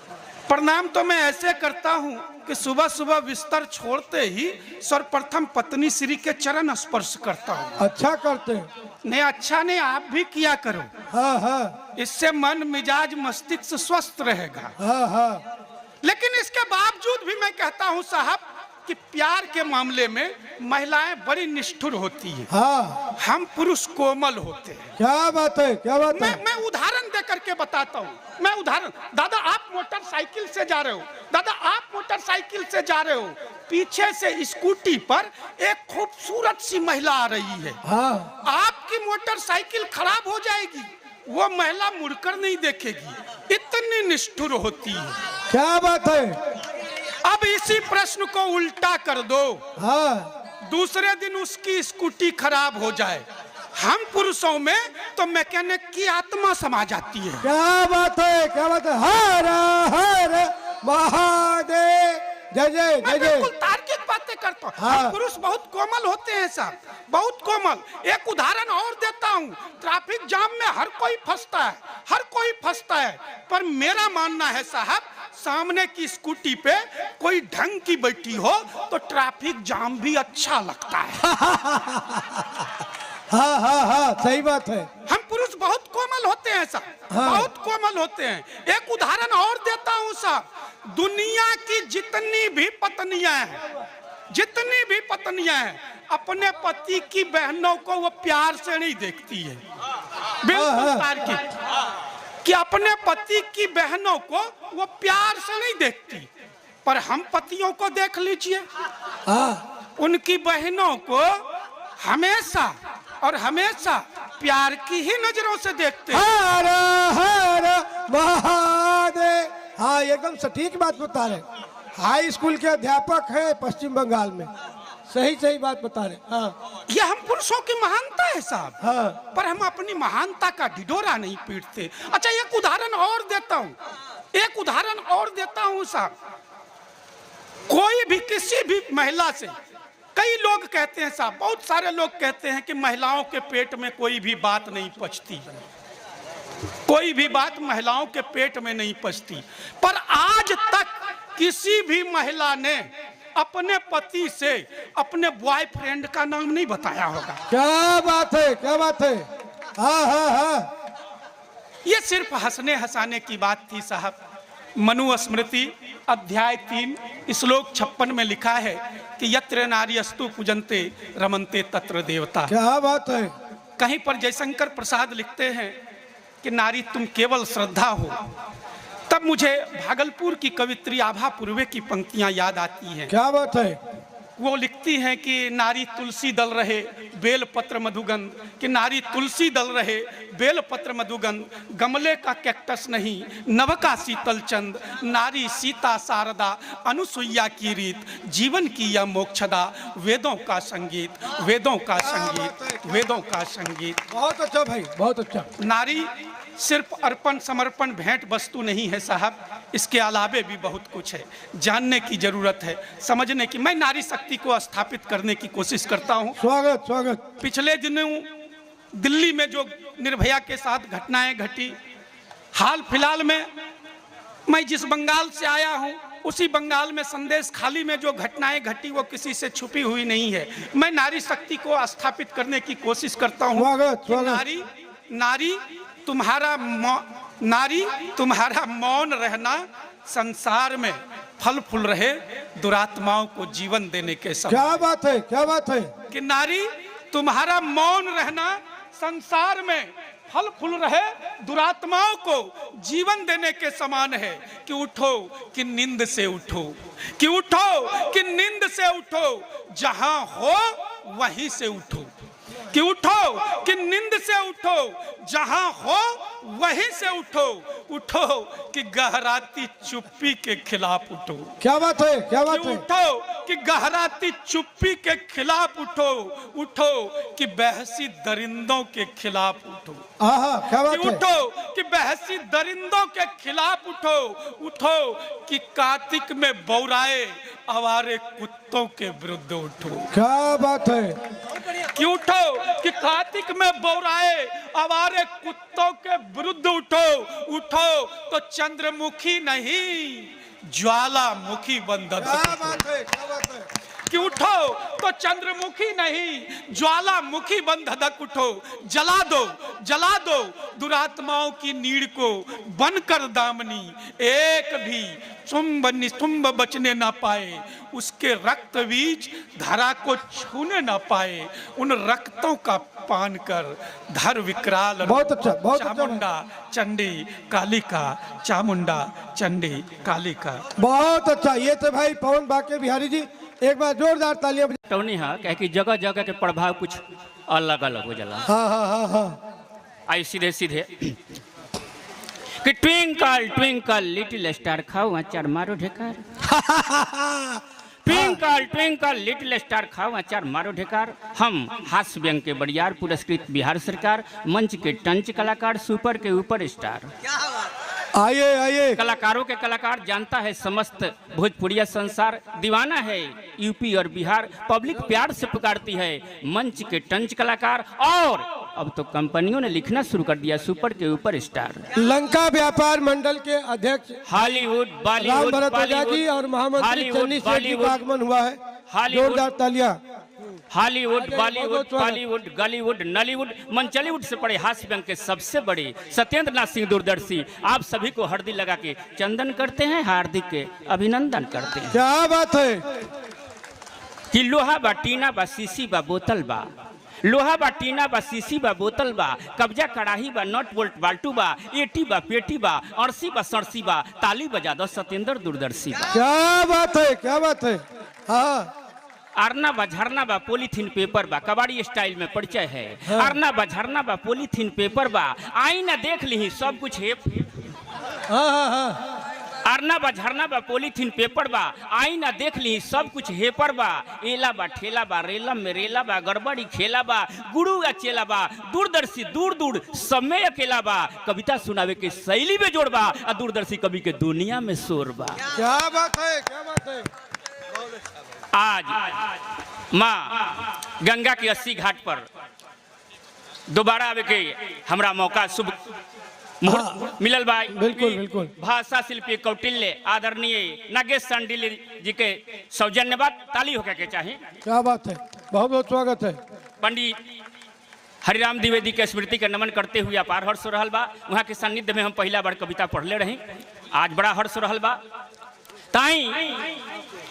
प्रणाम तो मैं ऐसे करता हूँ कि सुबह सुबह बिस्तर छोड़ते ही सर्वप्रथम पत्नी श्री के चरण स्पर्श करता हूँ। अच्छा करते हैं। नहीं, अच्छा नहीं, आप भी किया करो। हाँ हाँ इससे मन मिजाज मस्तिष्क स्वस्थ रहेगा। हाँ हाँ। लेकिन इसके बावजूद भी मैं कहता हूँ साहब कि प्यार के मामले में महिलाएं बड़ी निष्ठुर होती हैं। हाँ, हम पुरुष कोमल होते हैं। क्या बात है, क्या बात है। मैं उदाहरण दे करके बताता हूँ। मैं उदाहरण, दादा आप मोटरसाइकिल से जा रहे हो, दादा आप मोटरसाइकिल से जा रहे हो, पीछे से स्कूटी पर एक खूबसूरत सी महिला आ रही है। हाँ। आपकी मोटरसाइकिल खराब हो जाएगी, वो महिला मुड़कर नहीं देखेगी। इतनी निष्ठुर होती है। क्या बात है। अब इसी प्रश्न को उल्टा कर दो। हाँ। दूसरे दिन उसकी स्कूटी खराब हो जाए, हम पुरुषों में तो मैकेनिक की आत्मा समा जाती है। क्या बात है, क्या बात है। हर हर महादेव, जय जय मैं जय जय। बिल्कुल तार्किक बातें करता हूँ। हाँ। हम पुरुष बहुत कोमल होते हैं साहब, बहुत कोमल। एक उदाहरण और देता हूँ। ट्रैफिक जाम में हर कोई फंसता है, हर कोई फंसता है, पर मेरा मानना है साहब, सामने की स्कूटी पे कोई ढंग की बैठी हो तो ट्रैफिक जाम भी अच्छा लगता है। हाँ हाँ हाँ, सही बात है। हम पुरुष बहुत कोमल होते हैं साहब। हाँ। बहुत कोमल होते हैं। एक उदाहरण और देता हूँ साहब। दुनिया की जितनी भी पत्नियां हैं, जितनी भी पत्नियां हैं, अपने पति की बहनों को वो प्यार से नहीं देखती है। बिल्कुल तार्किक। कि अपने पति की बहनों को वो प्यार से नहीं देखती, पर हम पतियों को देख लीजिए, हाँ। उनकी बहनों को हमेशा और हमेशा प्यार की ही नजरों से देखते हैं। हर हर महादेव। हाँ, एकदम सटीक बात बता रहे। हाई स्कूल के अध्यापक हैं पश्चिम बंगाल में। सही सही बात बता रहे। हाँ। ये हम पुरुषों की महानता है साहब। हाँ। पर हम अपनी महानता का ढिढोरा नहीं पीटते। अच्छा, एक उदाहरण और देता हूँ, एक उदाहरण और देता हूँ साहब। कोई भी किसी भी महिला से, कई लोग कहते हैं साहब, बहुत सारे लोग कहते हैं कि महिलाओं के पेट में कोई भी बात नहीं पचती, कोई भी बात महिलाओं के पेट में नहीं पचती। पर आज तक किसी भी महिला ने अपने पति से अपने बॉयफ्रेंड का नाम नहीं बताया होगा। क्या बात है, क्या बात है। हाँ हाँ हाँ। ये सिर्फ हंसने हंसाने की बात थी साहब। मनुस्मृति अध्याय 3 श्लोक 56 में लिखा है कि यत्र नार्यस्तु पूजन्ते रमन्ते तत्र देवता। क्या बात है। कहीं पर जयशंकर प्रसाद लिखते हैं कि नारी तुम केवल श्रद्धा हो। तब मुझे भागलपुर की कवित्री आभा पूर्वे की पंक्तियां याद आती हैं। क्या बात है। वो लिखती हैं कि नारी तुलसी दल रहे बेल पत्र मधुगंध, कि नारी तुलसी दल रहे बेल पत्र मधुगंध, गमले का कैक्टस नहीं नभ का शीतल चंद, नारी सीता शारदा अनुसुईया की रीत, जीवन की यह मोक्षदा, वेदों का संगीत, वेदों का संगीत, वेदों का संगीत। बहुत अच्छा भाई, बहुत अच्छा। नारी सिर्फ अर्पण समर्पण भेंट वस्तु नहीं है साहब, इसके अलावे भी बहुत कुछ है। जानने की जरूरत है, समझने की। मैं नारी शक्ति को स्थापित करने की कोशिश करता हूँ। स्वागत स्वागत। पिछले दिनों दिल्ली में जो निर्भया के साथ घटनाएं घटी, हाल फिलहाल में मैं जिस बंगाल से आया हूँ उसी बंगाल में संदेश खाली में जो घटनाएं घटी वो किसी से छुपी हुई नहीं है। मैं नारी शक्ति को स्थापित करने की कोशिश करता हूँ। स्वागत स्वागत। नारी तुम्हारा मौन रहना संसार में फल फूल रहे, दुरात्माओं को जीवन देने के समान। क्या बात है, क्या बात है। कि नारी तुम्हारा मौन रहना संसार में फल फूल रहे, दुरात्माओं को जीवन देने के समान है। कि उठो कि नींद से उठो, कि उठो कि नींद से उठो, जहां हो वहीं से उठो, कि उठो कि नींद से उठो, जहां हो वहीं से उठो, उठो कि गहराती चुप्पी के खिलाफ उठो। क्या बात है, क्या बात है। उठो कि गहराती चुप्पी के खिलाफ उठो, उठो कि बहसी दरिंदों के खिलाफ उठो। आहा, क्या बात है। उठो कि बहसी दरिंदों के खिलाफ उठो, उठो कि कार्तिक में बौराए आवारे कुत्तों के विरुद्ध उठो। क्या बात है। कि उठो कि कार्तिक में बौराए आवारे कुत्तों के विरुद्ध उठो, उठो तो चंद्रमुखी नहीं ज्वालामुखी बंधन। क्या बात है, क्या बात है। कि उठो तो चंद्रमुखी नहीं ज्वालामुखी बंधक उठो, जला दो, जला दो दुरात्माओं की नीड़ को, बनकर दामनी एक भी चुंब निस्तुंब बचने ना पाए, उसके रक्त बीज धरा को छूने ना पाए, उन रक्तों का पान कर धर विकराल। बहुत अच्छा, बहुत अच्छा। चामुंडा चंडी कालिका, चामुंडा चंडी कालिका। बहुत अच्छा। ये थे भाई पवन बाके बिहारी जी, एक बार जोरदार तालियां। टौनी है कह कि जगह जगह के प्रभाव कुछ अलग अलग हो जाला। हाँ हाँ हाँ हाँ। आई सीधे सीधे कि ट्विंकल ट्विंकल लिटिल स्टार खाओ अचार मारो ढेकार। ट्विंकल ट्विंकल लिटिल स्टार खाओ अचार मारो ढेकार। हम हास्य व्यंग के बड़ियार पुरस्कृत बिहार सरकार, मंच के टंच कलाकार, सुपर के ऊपर स्टार। आइए आइए। कलाकारों के कलाकार जानता है समस्त भोजपुरिया संसार, दीवाना है यूपी और बिहार, पब्लिक प्यार से पुकारती है मंच के टंच कलाकार। और अब तो कंपनियों ने लिखना शुरू कर दिया सुपर के ऊपर स्टार। लंका व्यापार मंडल के अध्यक्ष हॉलीवुड राम बॉलीवुड भरद्वाजा जी और महामंत्री चन्नी सेठ जी का आगमन हुआ है। जोरदार तालियां। हॉलीवुड बॉलीवुड बॉलीवुड गॉलीवुड नॉलीवुड मंचलीवुड से पड़े हास्य व्यंग के सबसे बड़े सत्येंद्र नाथ सिंह दूरदर्शी आप सभी को हरदी लगा के चंदन करते हैं, हार्दिक के अभिनंदन करते हैं। क्या बात है। कि लोहा बा टीना बा सीसी बा बोतल बा, लोहा बा टीना बा सीसी बा बोतल बा, कब्जा कड़ाही बा नट बोल्ट बाल्टू बा, एटी बा पेटी बा, अरसी बा सरसी बा, ताली बजा दो सत्येंद्र दूरदर्शी बा। क्या बात है, क्या बात है। हाँ। अरना बा झरना बा पॉलीथीन पेपर बा, कबाड़ी स्टाइल में परिचय है। हाँ। अरना बा झरना बा पॉलीथीन पेपर बा, आई ना देख ली सब कुछ है। हाँ हाँ हाँ। अरना बा झरना बा पॉलीथीन पेपर बा, आई ना देख ली सब कुछ हेपर बा। एला बा ठेला बा रेलम में रेला बा, गड़बड़ी खेला बा गुरु या चेला बा, दूरदर्शी दूर दूर समय अकेला बा, कविता सुनावे के शैली में जोड़ बा, और दूरदर्शी कवि के दुनिया में शोर बा। क्या बात है, क्या बात है। आज माँ गंगा के 80 घाट पर दोबारा आवे के हमरा मौका शुभ मिलल भाई। बिल्कुल बिल्कुल। भाषा शिल्पी कौटिल्य आदरणीय नागेश सांडिल जी के सौजन्यवाद ताली होके के चाहिए। क्या बात है, बहुत बहुत स्वागत है। पंडित हरिराम द्विवेदी के स्मृति के नमन करते हुए अपार हर्ष हो रहा बा। वहाँ के सानिध्य में हम पहला बार कविता पढ़ले रही, आज बड़ा हर्ष हो रहा बा। ताई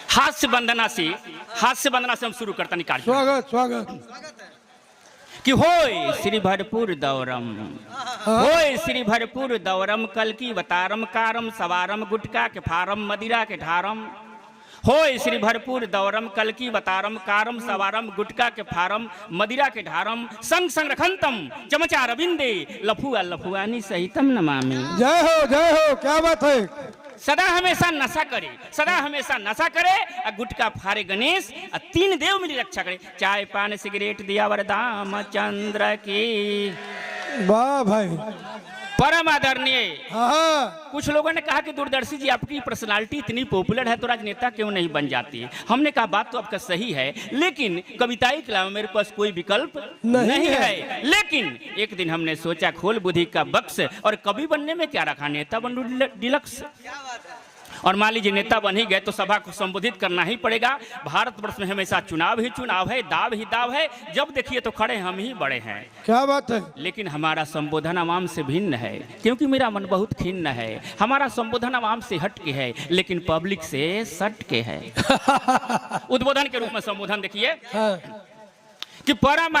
हास्य वंदना से हम शुरू करता निकाल स्वागत स्वागत कि होय श्री भरपूर दौरम, होय श्री भरपूर दौरम, कल की वतारम कारम सवारम, गुटका के फारम मदिरा के ढारम। होय श्री भरपूर दौरम, कल की वतारम कारम सवारम, गुटका के फारम मदिरा के ढारम, संग संग रखंतम चमचा रविंदे, लफुआ लफुआनी सहितम नमामि। जय हो, क्या बात है। सदा हमेशा नशा करे, सदा हमेशा नशा करे, और गुटका फारे गणेश, और तीन देव मेरी रक्षा करे। चाय पान सिगरेट दिया वरदाम चंद्र की। वाह भाई, परम आदरणीय। हाँ, कुछ लोगों ने कहा कि दूरदर्शी जी आपकी पर्सनालिटी इतनी पॉपुलर है तो राजनेता क्यों नहीं बन जाती है। हमने कहा बात तो आपका सही है, लेकिन कविताई के अलावा मेरे पास कोई विकल्प नहीं है। लेकिन एक दिन हमने सोचा खोल बुद्धि का बक्स, और कवि बनने में क्या रखा, नेता बन डिलक्स। और मान लीजिए नेता बन ही गए तो सभा को संबोधित करना ही पड़ेगा। भारतवर्ष में हमेशा चुनाव ही चुनाव है, दाव ही दाव है, जब देखिए तो खड़े हम ही बड़े हैं। क्या बात है। लेकिन हमारा संबोधन आवाम से भिन्न है, क्योंकि मेरा मन बहुत खिन्न है। हमारा संबोधन आवाम से हट के है, लेकिन पब्लिक से सट के है। उद्बोधन के रूप में संबोधन देखिए कि परम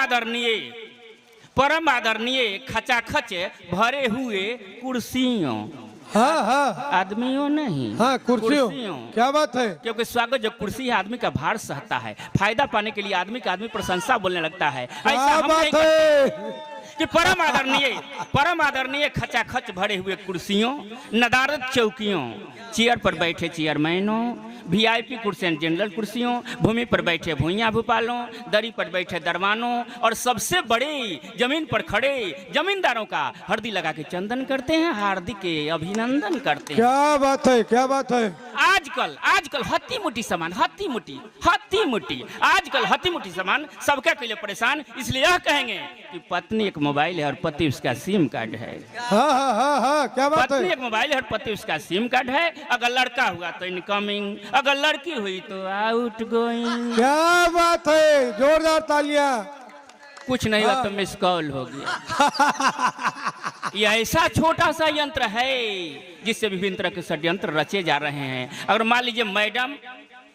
आदरणीय खचाखच भरे हुए कुर्सियों, हाँ, आदमियों नहीं, हाँ, कुर्सियों। क्या बात है। क्योंकि स्वागत जो कुर्सी है आदमी का भार सहता है, फायदा पाने के लिए आदमी प्रशंसा बोलने लगता है। ऐसा क्या हम बात नहीं है। कि परम आदरणीय खचाखच भरे हुए कुर्सियों, नदारद चौकियों, चेयर पर बैठे चेयरमैनों, वीआईपी कुर्सियां जनरल कुर्सियों, भूमि पर बैठे भूइयां भूपालों, दरी पर बैठे दरबानों, और सबसे बड़े जमीन पर खड़े जमींदारों का हल्दी लगा के चंदन करते हैं, हार्दिक अभिनंदन करते हैं। क्या बात है, क्या बात है। आजकल हत्ती मुट्ठी सामान, आजकल हत्ती मुट्ठी सामान सबके के लिए परेशान। इसलिए यह कहेंगे कि पत्नी एक मोबाइल है और पति उसका सिम कार्ड है। हाँ, क्या बात पत्नी है। एक मोबाइल है और पति उसका सिम कार्ड है। अगर लड़का हुआ तो इनकमिंग, अगर लड़की हुई तो आउट गोइंग। क्या बात है, जोरदार तालियां। कुछ नहीं हुआ तो मिस कॉल हो गया। यह ऐसा छोटा सा यंत्र है जिससे विभिन्न तरह के षड्यंत्र रचे जा रहे हैं। अगर मान लीजिए मैडम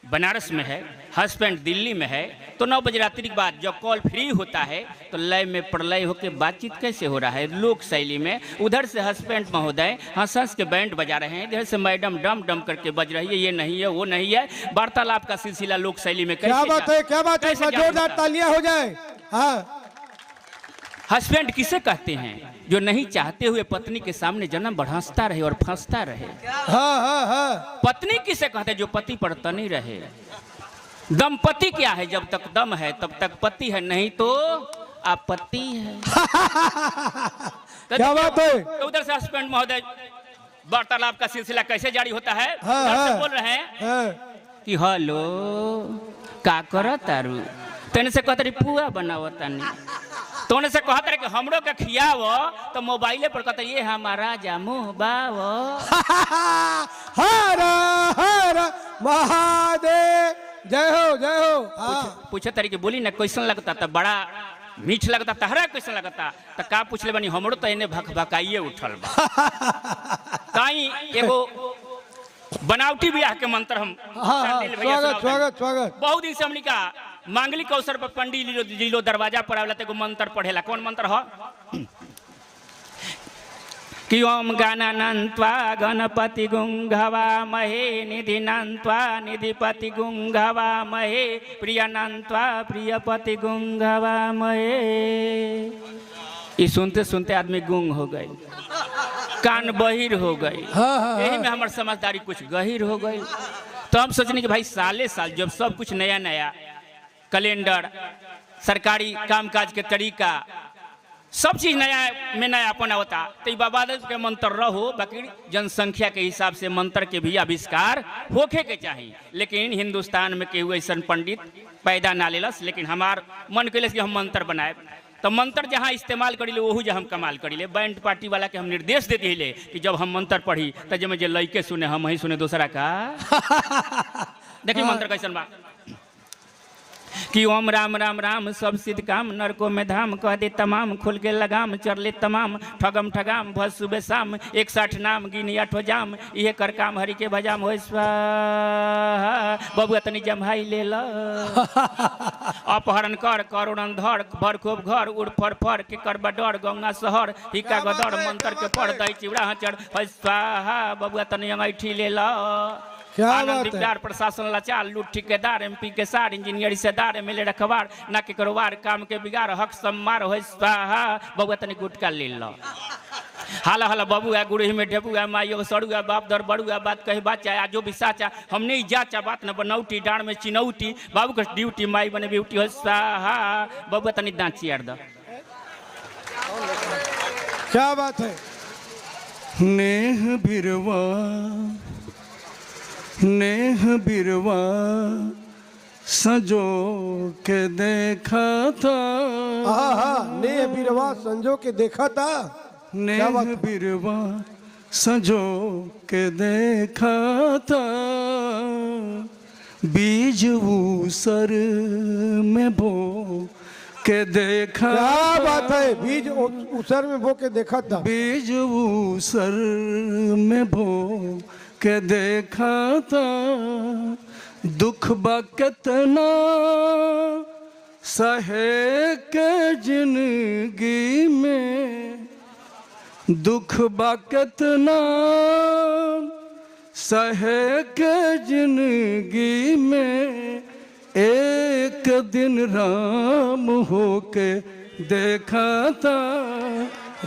बनारस में है, हस्बैंड दिल्ली में है, तो 9 बजे रात्रि के बाद जब कॉल फ्री होता है तो लय में प्रलय होकर बातचीत कैसे हो रहा है लोक शैली में। उधर से हस्बैंड महोदय हंस हंस के बैंड बजा रहे हैं, इधर से मैडम डम डम करके बज रही है, ये नहीं है वो नहीं है। वार्तालाप का सिलसिला लोक शैली में क्या बात है, क्या बात है। जोरदार तालियां हो जाए। हाँ, हस्बैंड किसे कहते हैं जो नहीं चाहते हुए पत्नी के सामने जन्म बढ़ांसता रहे और फंसता रहे। हाँ। पत्नी किसे कहते हैं जो पति पर तनी रहे। दंपति क्या है, जब तक दम है तब तक पति है, नहीं तो आपत्ति है। क्या बात है। तो उधर से हस्बैंड महोदय वार्तालाप का सिलसिला कैसे जारी होता है। हाँ। बोल रहे हैं कि हेलो का करो तारू, तेने से कहते पुआ बनाओ तनी, तो उन्हें से कहते रहे कि हमरो के खियावो, तो मोबाइले पर कहते ये हमारा जामू बावो। हर हर महादेव, जय हो। पूछे तरीके बोली ना कैसन लगता था, बड़ा मीठ लगता, तहरा कैसन लगता, तो का पूछ ले बनी, हमरो तो इन्हें भकभकाइए उठल बा। ताई एगो बनावटी ब्याह के मंत्र हम स्वागत। बहुत दिन से हमनी का मांगलिक अवसर पर पंडित जी लो दरवाजा पर आवेला तो मंत्र पढ़ेला। कौन मंत्र हो कि ओम गणानन्त्वा गणपति गुंघवा महे, निधिनन्त्वा निधिपति गुंघवा महे, प्रियनन्त्वा प्रियपति गुंघवा महे। ये सुनते सुनते आदमी गुंग हो गए, कान बहिर हो गई। यही में हमारी समझदारी कुछ गहिर हो गई। तो हम सोचने कि भाई साले साल जब सब कुछ नया नया कैलेंडर, सरकारी कामकाज के तरीका, सब चीज नया में नयापन होता, तो बाबा के मंत्र रहो, बाकी जनसंख्या के हिसाब से मंत्र के भी आविष्कार होखे के चाहिए। लेकिन हिंदुस्तान में केहू ऐसा पंडित पैदा ना लेलस, लेकिन हमार मन कैलस कि हम मंत्र बनाए। तो मंत्र जहाँ इस्तेमाल करी ले वही जो हम कमाल करी ले। बैंड पार्टी वाला के हम निर्देश दे दिले कि जब हम मंत्र पढ़ी तो जब जे लइके सुने हम ही सुने दूसरा का। देखिए मंत्र कैसन बा कि ओम राम राम राम सब सिद्ध काम नरको में धाम कह दे तमाम खुल के लगाम चर ले तमाम ठगम ठगाम भज सुबह शाम 61 नाम गिनी 8 जाम ये कर काम हरि के भजाम हो स्वाहा बबुआ तनी जमहाई ले ल अपहरण कर करुणन धर भर खूब घर उड़ फर फर के कर बडर गंगा शहर हिका गदर मंत्र के पढ़ दई चिवड़ा हचड़ हो स्वाहा बबुआ तनी अंगैठी ले ल क्या आनंद बात है? विचार प्रशासन लाचार लूट ठेकेदार एमपी के सार इंजीनियर रिश्तेदार एमएलए रखवार ना के कारोबार काम के बिगाड़ हक सम्मार हो स्वाहा बबुआ तनी गुटका ले लो हाला हाला बबुआ गुड़ी में ढेबुआ माइयो सड़ुआ बाप दर बड़ुआ बात कही बात चाहे आजो भी साचा हमने जाचा बात न बनौटी डांड में चिनौटी बाबू का ड्यूटी माई बने ब्यूटी हो स्वाहा बबुआ तनी दांची यार दो क्या बात है? नेह बिरवा नेह बिरवा सजो के देखा था ने बिरवा संजो के देखा था। नेह बिरवा सजो के देखा था बीज ऊसर में बो के देखा क्या बात है? बीज उसर में बो के देखा था। बीज ऊसर में बो के देखा था दुख बा कितना सहे के जिंदगी में दुख बा कितना सहे के जिंदगी में एक दिन राम होके देखा था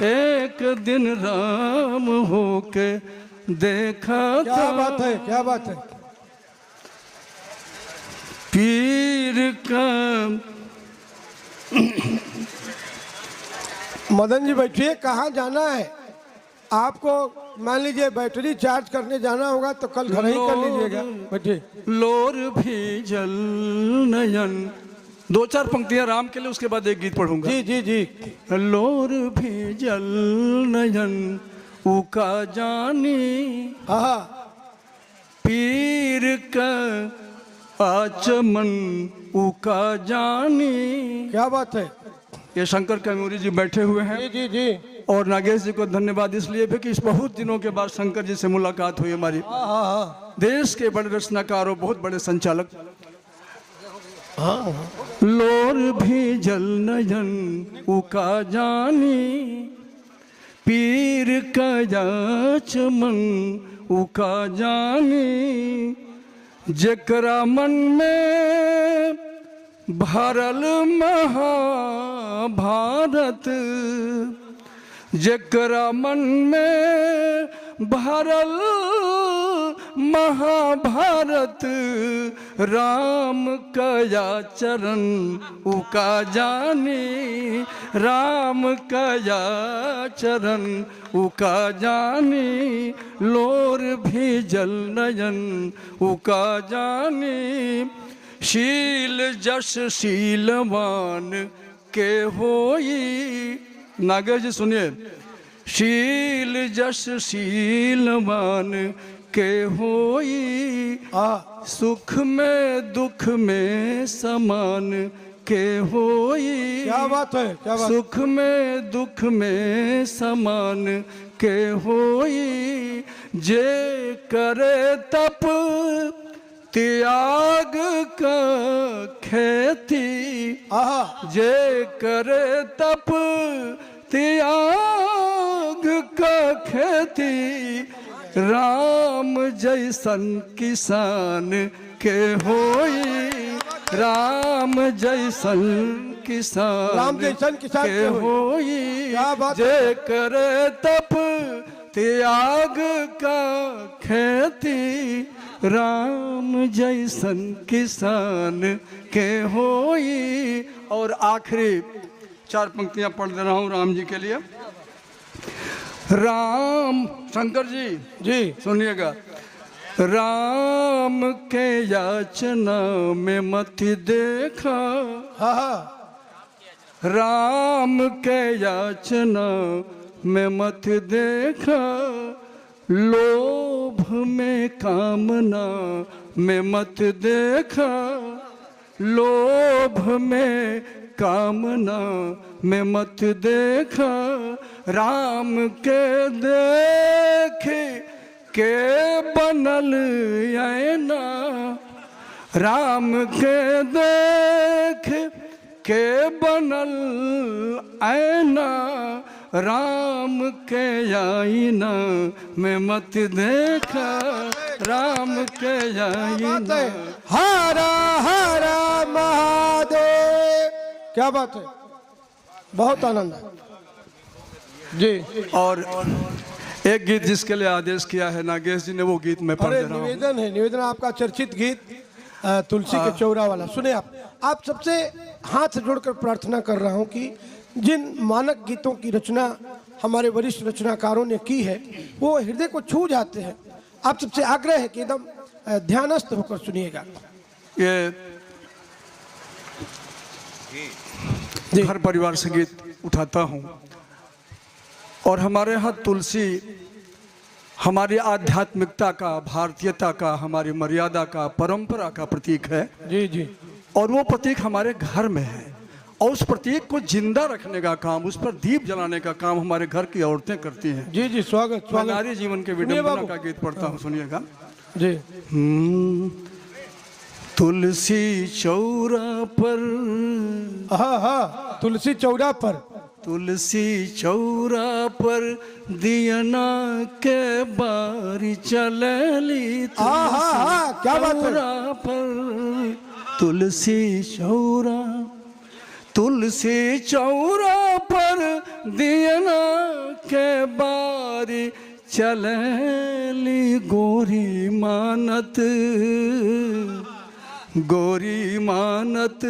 एक दिन राम होके देखा क्या था बात है? क्या बात है? पीर का मदन जी बैठिए, कहाँ जाना है आपको? मान लीजिए बैटरी चार्ज करने जाना होगा तो कल घर ही कर लीजिएगा। बैठिए। लोर भी जल नयन 2-4 पंक्तियां राम के लिए, उसके बाद एक गीत पढ़ूंगा। जी जी जी। लोर भी जल नयन उका जानी हाँ पीर का आचमन उका जानी। क्या बात है? ये शंकर कैमूरी जी बैठे हुए हैं जी जी जी। और नागेश जी को धन्यवाद इसलिए भी कि इस बहुत दिनों के बाद शंकर जी से मुलाकात हुई हमारी। हाँ देश के बड़े रचनाकार और बहुत बड़े संचालक। लोर भी जल नयन उका जानी पीर का जाचमन उका जानी जेकरा मन में भरल महाभारत जेकरा मन में भरल महाभारत राम कया चरण उका जानी राम कया चरण उका जानी लोर भी जल नयन उका जानी शील जस शीलवान के होई। नागर जी सुनिए, शील जस शीलवान के होई सुख में दुख में समान के होई। क्या बात है? क्या बात? सुख में दुख में समान के होई जे करे तप त्याग का खेती जे करे तप त्याग का खेती राम जैसन किसान के होई राम जैसन किसान राम जैसन किसान के होई क्या बात? जे करे तप त्याग का खेती राम जैसन किसान के होई। और आखिरी 4 पंक्तियां पढ़ दे रहा हूं राम जी के लिए। राम शंकर जी जी सुनिएगा। राम के याचना में मत देखा राम के याचना में मत देखा लोभ में कामना में मत देखा लोभ में कामना में मत देखा, राम के देख के बनल ऐना, राम के देख के बनल ऐना, राम के आईना में मत देखा, राम के आईना। हरा हरा महादेव। क्या बात है, बहुत आनंद है जी। और एक गीत जिसके लिए आदेश किया है नागेश जी ने, वो गीत मैं पढ़ अरे दे रहा हूँ। निवेदन है, निवेदन आपका चर्चित गीत तुलसी के चौरा वाला सुने आप सबसे हाथ जोड़कर प्रार्थना कर रहा हूं कि जिन मानक गीतों की रचना हमारे वरिष्ठ रचनाकारों ने की है वो हृदय को छू जाते हैं। आप सबसे आग्रह है कि एकदम ध्यानस्थ होकर सुनिएगा। ये घर परिवार से गीत उठाता हूँ और हमारे यहाँ तुलसी हमारी आध्यात्मिकता का, भारतीयता का, हमारी मर्यादा का, परंपरा का प्रतीक है जी जी। और वो प्रतीक हमारे घर में है और उस प्रतीक को जिंदा रखने का काम, उस पर दीप जलाने का काम हमारे घर की औरतें करती हैं। जी जी, स्वागत स्वागत। नारी जीवन के विडंबना का गीत पढ़ता हूँ, सुनिएगा जी। तुलसी चौरा पर, हाँ हाँ, तुलसी चौरा पर, तुलसी चौरा पर दियना के बारी चलली, क्या बात है। चौरा पर तुलसी चौरा, तुलसी चौरा पर दियना के बारी चलली, गोरी मानत, गोरी मानत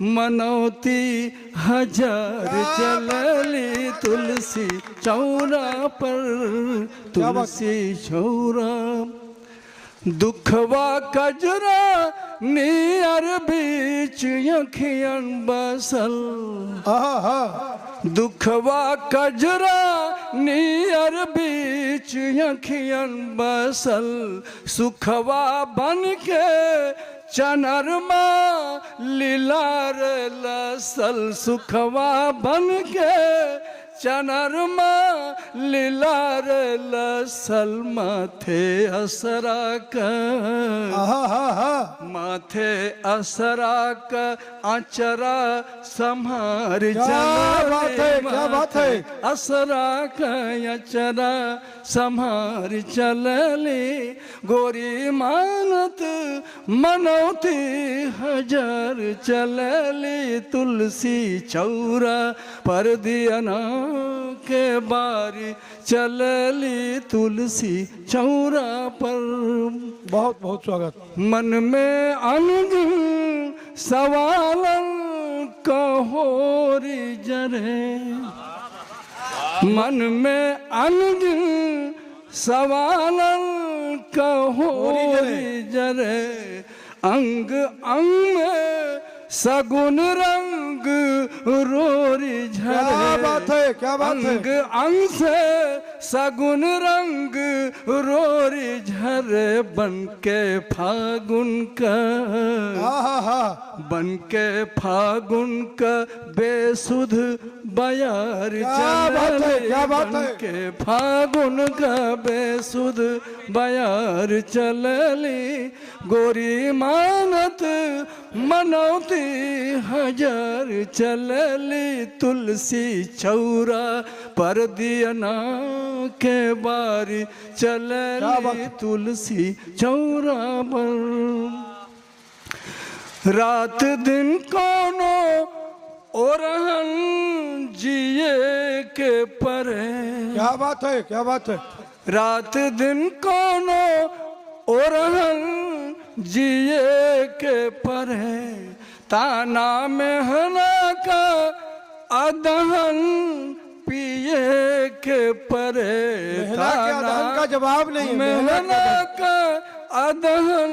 मनौती हजार चलली, तुलसी चौरा पर, तुलसी चौरा। दुखवा कजरा नियर बीच अखियन बसल, दुखवा कजरा नियर बीच अखियन बसल, सुखवा बन के चनरमा लीलार लसल, सुखवा बन के चनरमा लीलार लसल, माथे असरा का, माथे असरा का आचरा संहार चले, क्या बात है। असरा का आचरा संहार चलले, गोरी मानत मनौती हजार चलले, तुलसी चौरा पर दियना के बारी चलली, तुलसी चौरा पर। बहुत बहुत स्वागत। मन में अनगिन सवालन कहोरी जरे, मन में अनगिन सवालन कहोरी जरे, अंग अंग में सगुन रंग रोरी झरे, क्या बात है, क्या बात है। अंग अंग से सगुन रंग रोरी झरे, बन के फागुन का, बन के फागुन का बेसुध बयार चले, क्या बात है। बन के फागुन का बेसुध बयार चलली, गोरी मानत मनौती हजार चलली, तुलसी चौरा पर दियना के बारी चलली, तुलसी चौरा पर। रात दिन कोनो ओरहन जिए के परे, क्या बात है, क्या बात है। रात दिन कोनो ओरहन जिए के परे, ताना मेहना का अदहन पिए के परे, ताना का जवाब नहीं, मेहना का अदहन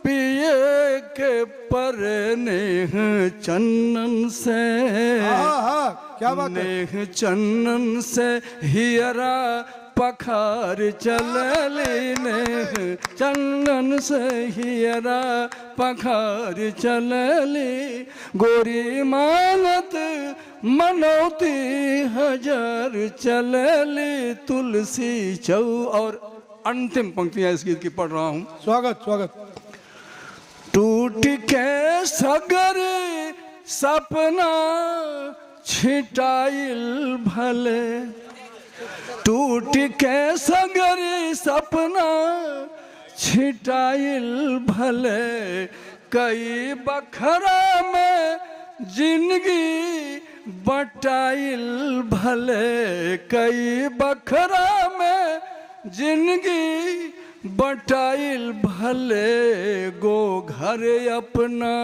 पिए के परे, नेह चन्नन से, क्या बात है। नेह चन्नन से हियरा पखार चलली नेह चंदन से हियरा पखार चलली गोरी मानत मनौती हजार चलली तुलसी चौ। और अंतिम पंक्तियां इस गीत की पढ़ रहा हूं। स्वागत स्वागत। टूट के सगर सपना छिटाइल भले टूट के सगर सपना छिटाइल भले कई बखरा में जिंदगी बटाइल भले कई बखरा में जिंदगी बटाइल भले गो घर अपना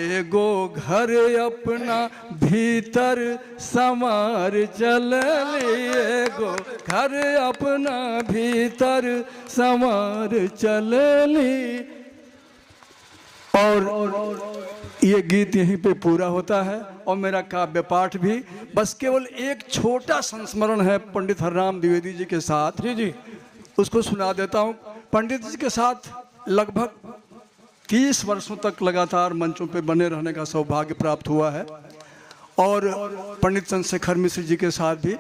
एगो घर अपना भीतर समार चलली एगो घर अपना भीतर समार चलली। और ये गीत यहीं पे पूरा होता है और मेरा काव्य पाठ भी बस केवल एक छोटा संस्मरण है पंडित हरराम द्विवेदी जी के साथ। जी जी उसको सुना देता हूँ। पंडित जी के साथ लगभग 30 वर्षों तक लगातार मंचों पे बने रहने का सौभाग्य प्राप्त हुआ है और पंडित चंद्रशेखर मिश्र जी के साथ भी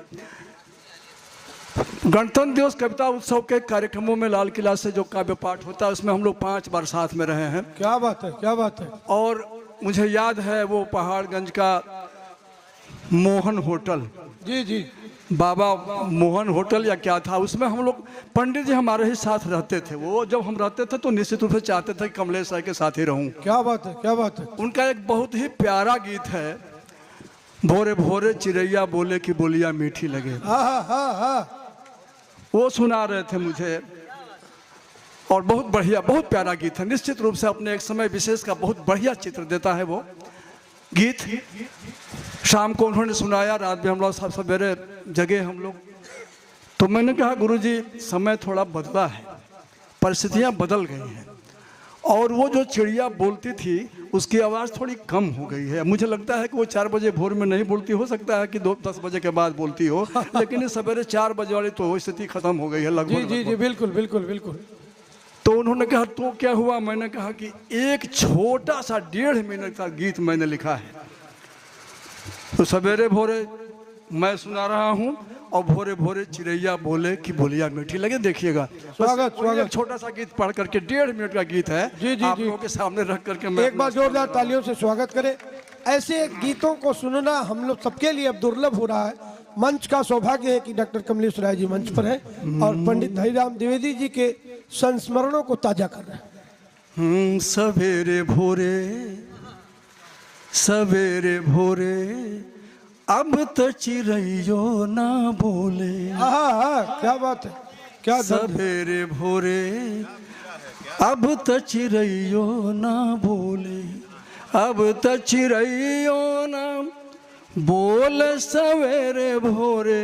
गणतंत्र दिवस कविता उत्सव के कार्यक्रमों में लाल किला से जो काव्य पाठ होता है उसमें हम लोग 5 बार साथ में रहे हैं। क्या बात है, क्या बात है। और मुझे याद है वो पहाड़गंज का मोहन होटल, जी जी बाबा मोहन होटल या क्या था, उसमें हम लोग पंडित जी हमारे ही साथ रहते थे। वो जब हम रहते थे तो निश्चित रूप से चाहते थे कि कमलेश साहब के साथ ही रहूं। क्या बात है, क्या बात है। उनका एक बहुत ही प्यारा गीत है, भोरे भोरे चिड़ैया बोले कि बोलिया मीठी लगे। वो सुना रहे थे मुझे और बहुत बढ़िया, बहुत प्यारा गीत है। निश्चित रूप से अपने एक समय विशेष का बहुत बढ़िया चित्र देता है वो गीत। शाम को उन्होंने सुनाया, रात में हम लोग सब सवेरे जगे हम लोग। तो मैंने कहा गुरुजी समय थोड़ा बदला है, परिस्थितियां बदल गई हैं और वो जो चिड़िया बोलती थी उसकी आवाज़ थोड़ी कम हो गई है। मुझे लगता है कि वो 4 बजे भोर में नहीं बोलती, हो सकता है कि 10 बजे के बाद बोलती हो, लेकिन ये सवेरे 4 बजे वाली तो स्थिति खत्म हो गई है लगभग। जी जी बिल्कुल बिल्कुल बिल्कुल। तो उन्होंने कहा तो क्या हुआ? मैंने कहा कि एक छोटा सा 1.5 मिनट का गीत मैंने लिखा है। तो सवेरे भोरे मैं सुना रहा हूँ और भोरे भोरे चिड़ैया बोले कि बोलिया मीठी लगे। देखिएगा, स्वागत स्वागत। छोटा सा गीत पढ़ करके 1.5 मिनट का गीत है। जी जी आप जी लोगों के सामने रख करके मैं एक बार जोरदार तालियों से स्वागत करें। ऐसे गीतों को सुनना हम लोग सबके लिए अब दुर्लभ हो रहा है। मंच का सौभाग्य है कि डॉक्टर कमलेश राय जी मंच पर है और पंडित हरिराम द्विवेदी जी के संस्मरणों को ताजा कर रहे हैं। सवेरे भोरे सवेरे भोरे अब तो चिड़ैयो ना बोले। क्या बात है, क्या सवेरे भोरे अब तो चिड़ैयो ना बोले, अब तो चिड़ैयो ना बोल सवेरे भोरे,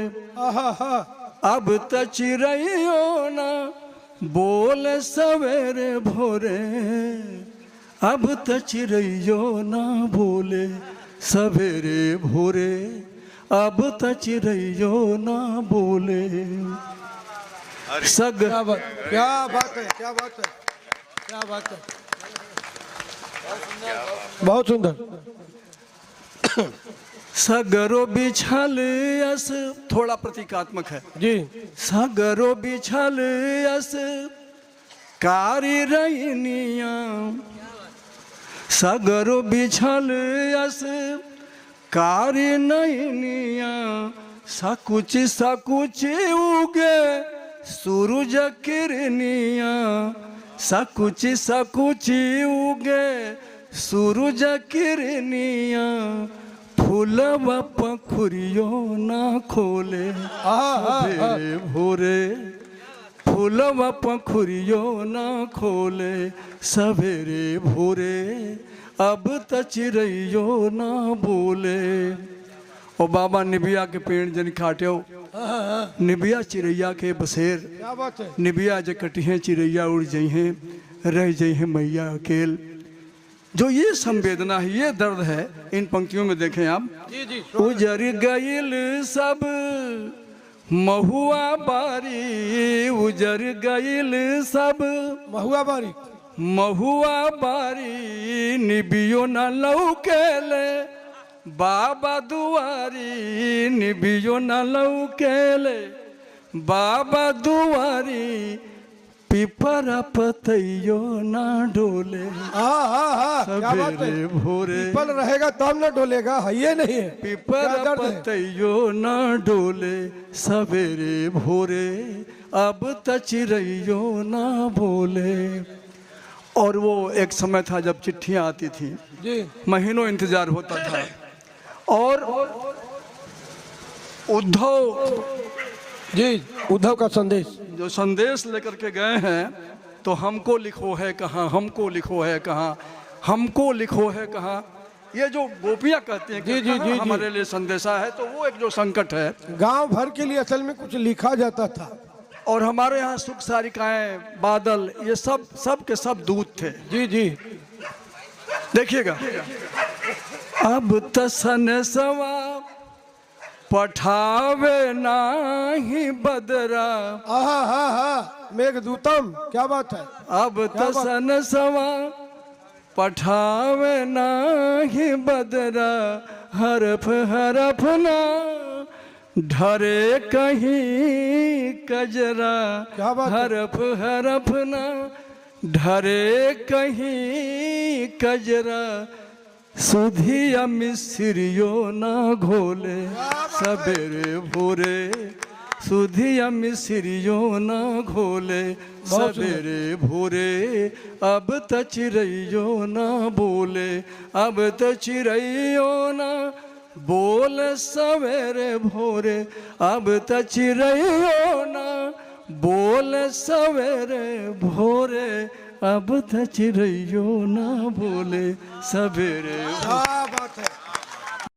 अब तो चिड़ैयो ना बोल सवेरे भोरे, अब तो चिड़ैयो ना बोले सवेरे भोरे, अब तो चिड़ैयो ना बोले। क्या बात है, क्या बात है, क्या बात है, क्या बात है, बहुत सुंदर। सगरो बिछल यस, थोड़ा प्रतीकात्मक है जी। सगरो बिछल यस कारी रैनिया, सगरो बिछल यस कारी नैनिया, सकुच सकुच उगे सूरज किरनिया, सकुच सकुच उगे सूरज किरनिया, फूलवा पंखुरियो ना खोले सवेरे भोरे, फूलवा पंखुरियो ना खोले सवेरे भोरे, अब तो चिड़ैयो ना बोले। ओ बाबा निबिया के पेड़ जन काट्यो, निबिया चिड़ैया के बसेर, क्या बात है। निबिया जे कटिहे चिड़ैया उड़ जइहे, रह जइहे मैया अकेल। जो ये संवेदना है, ये दर्द है इन पंक्तियों में देखें आप। जी जी उजर गईल सब महुआ बारी उजर गईल सब, महुआ बारी महुआ बारी निबियो न लौकेले, बाबा दुआरी निबियो न लौकेले, बाबा दुआरी पिपरा पतइयो ना डोले। हाँ हाँ हाँ, क्या बात है। सवेरे भोरे पीपल रहेगा तब ना डोलेगा, है ये नहीं है। पिपरा क्या दर्द है? पतइयो ना डोले, सवेरे भोरे अब त चिड़ैयो ना बोले। और वो एक समय था जब चिट्ठियां आती थी, जी महीनों इंतजार होता था। और उद्धव जी, उद्धव का संदेश, जो संदेश लेकर के गए हैं, तो हमको लिखो है कहाँ, हमको लिखो है कहाँ, हमको लिखो है कहाँ, ये जो गोपियाँ कहती हैं कि जी, जी, कहाँ जी, जी। हमारे लिए संदेशा है, तो वो एक जो संकट है। गांव भर के लिए असल में कुछ लिखा जाता था। और हमारे यहाँ सुख सारिकाएं, बादल, ये सब के सब दूत थे। जी जी, देखिएगा, अब तसन सवा पठावे नाही बदरा, आहा हा हा, मेघदूतम, क्या बात है। अब तसन सवा पठावे नाही बदरा, हरफ हरफ ना ढरे कहीं कजरा, क्या बात है। हरफ हरफ ना ढरे कहीं कजरा, सुधिया मिस्रियो ना घोले, सवेरे भोरे सुधिया मिस्रियो ना घोले, सवेरे भोरे अब त चिड़ैयो ना बोले, अब त चिड़ैयो ना बोले, सवेरे भोरे अब त चिड़ैयो ना बोले, सवेरे भोरे अब त चिड़ैयो ना बोले, सवेरे क्या बात है।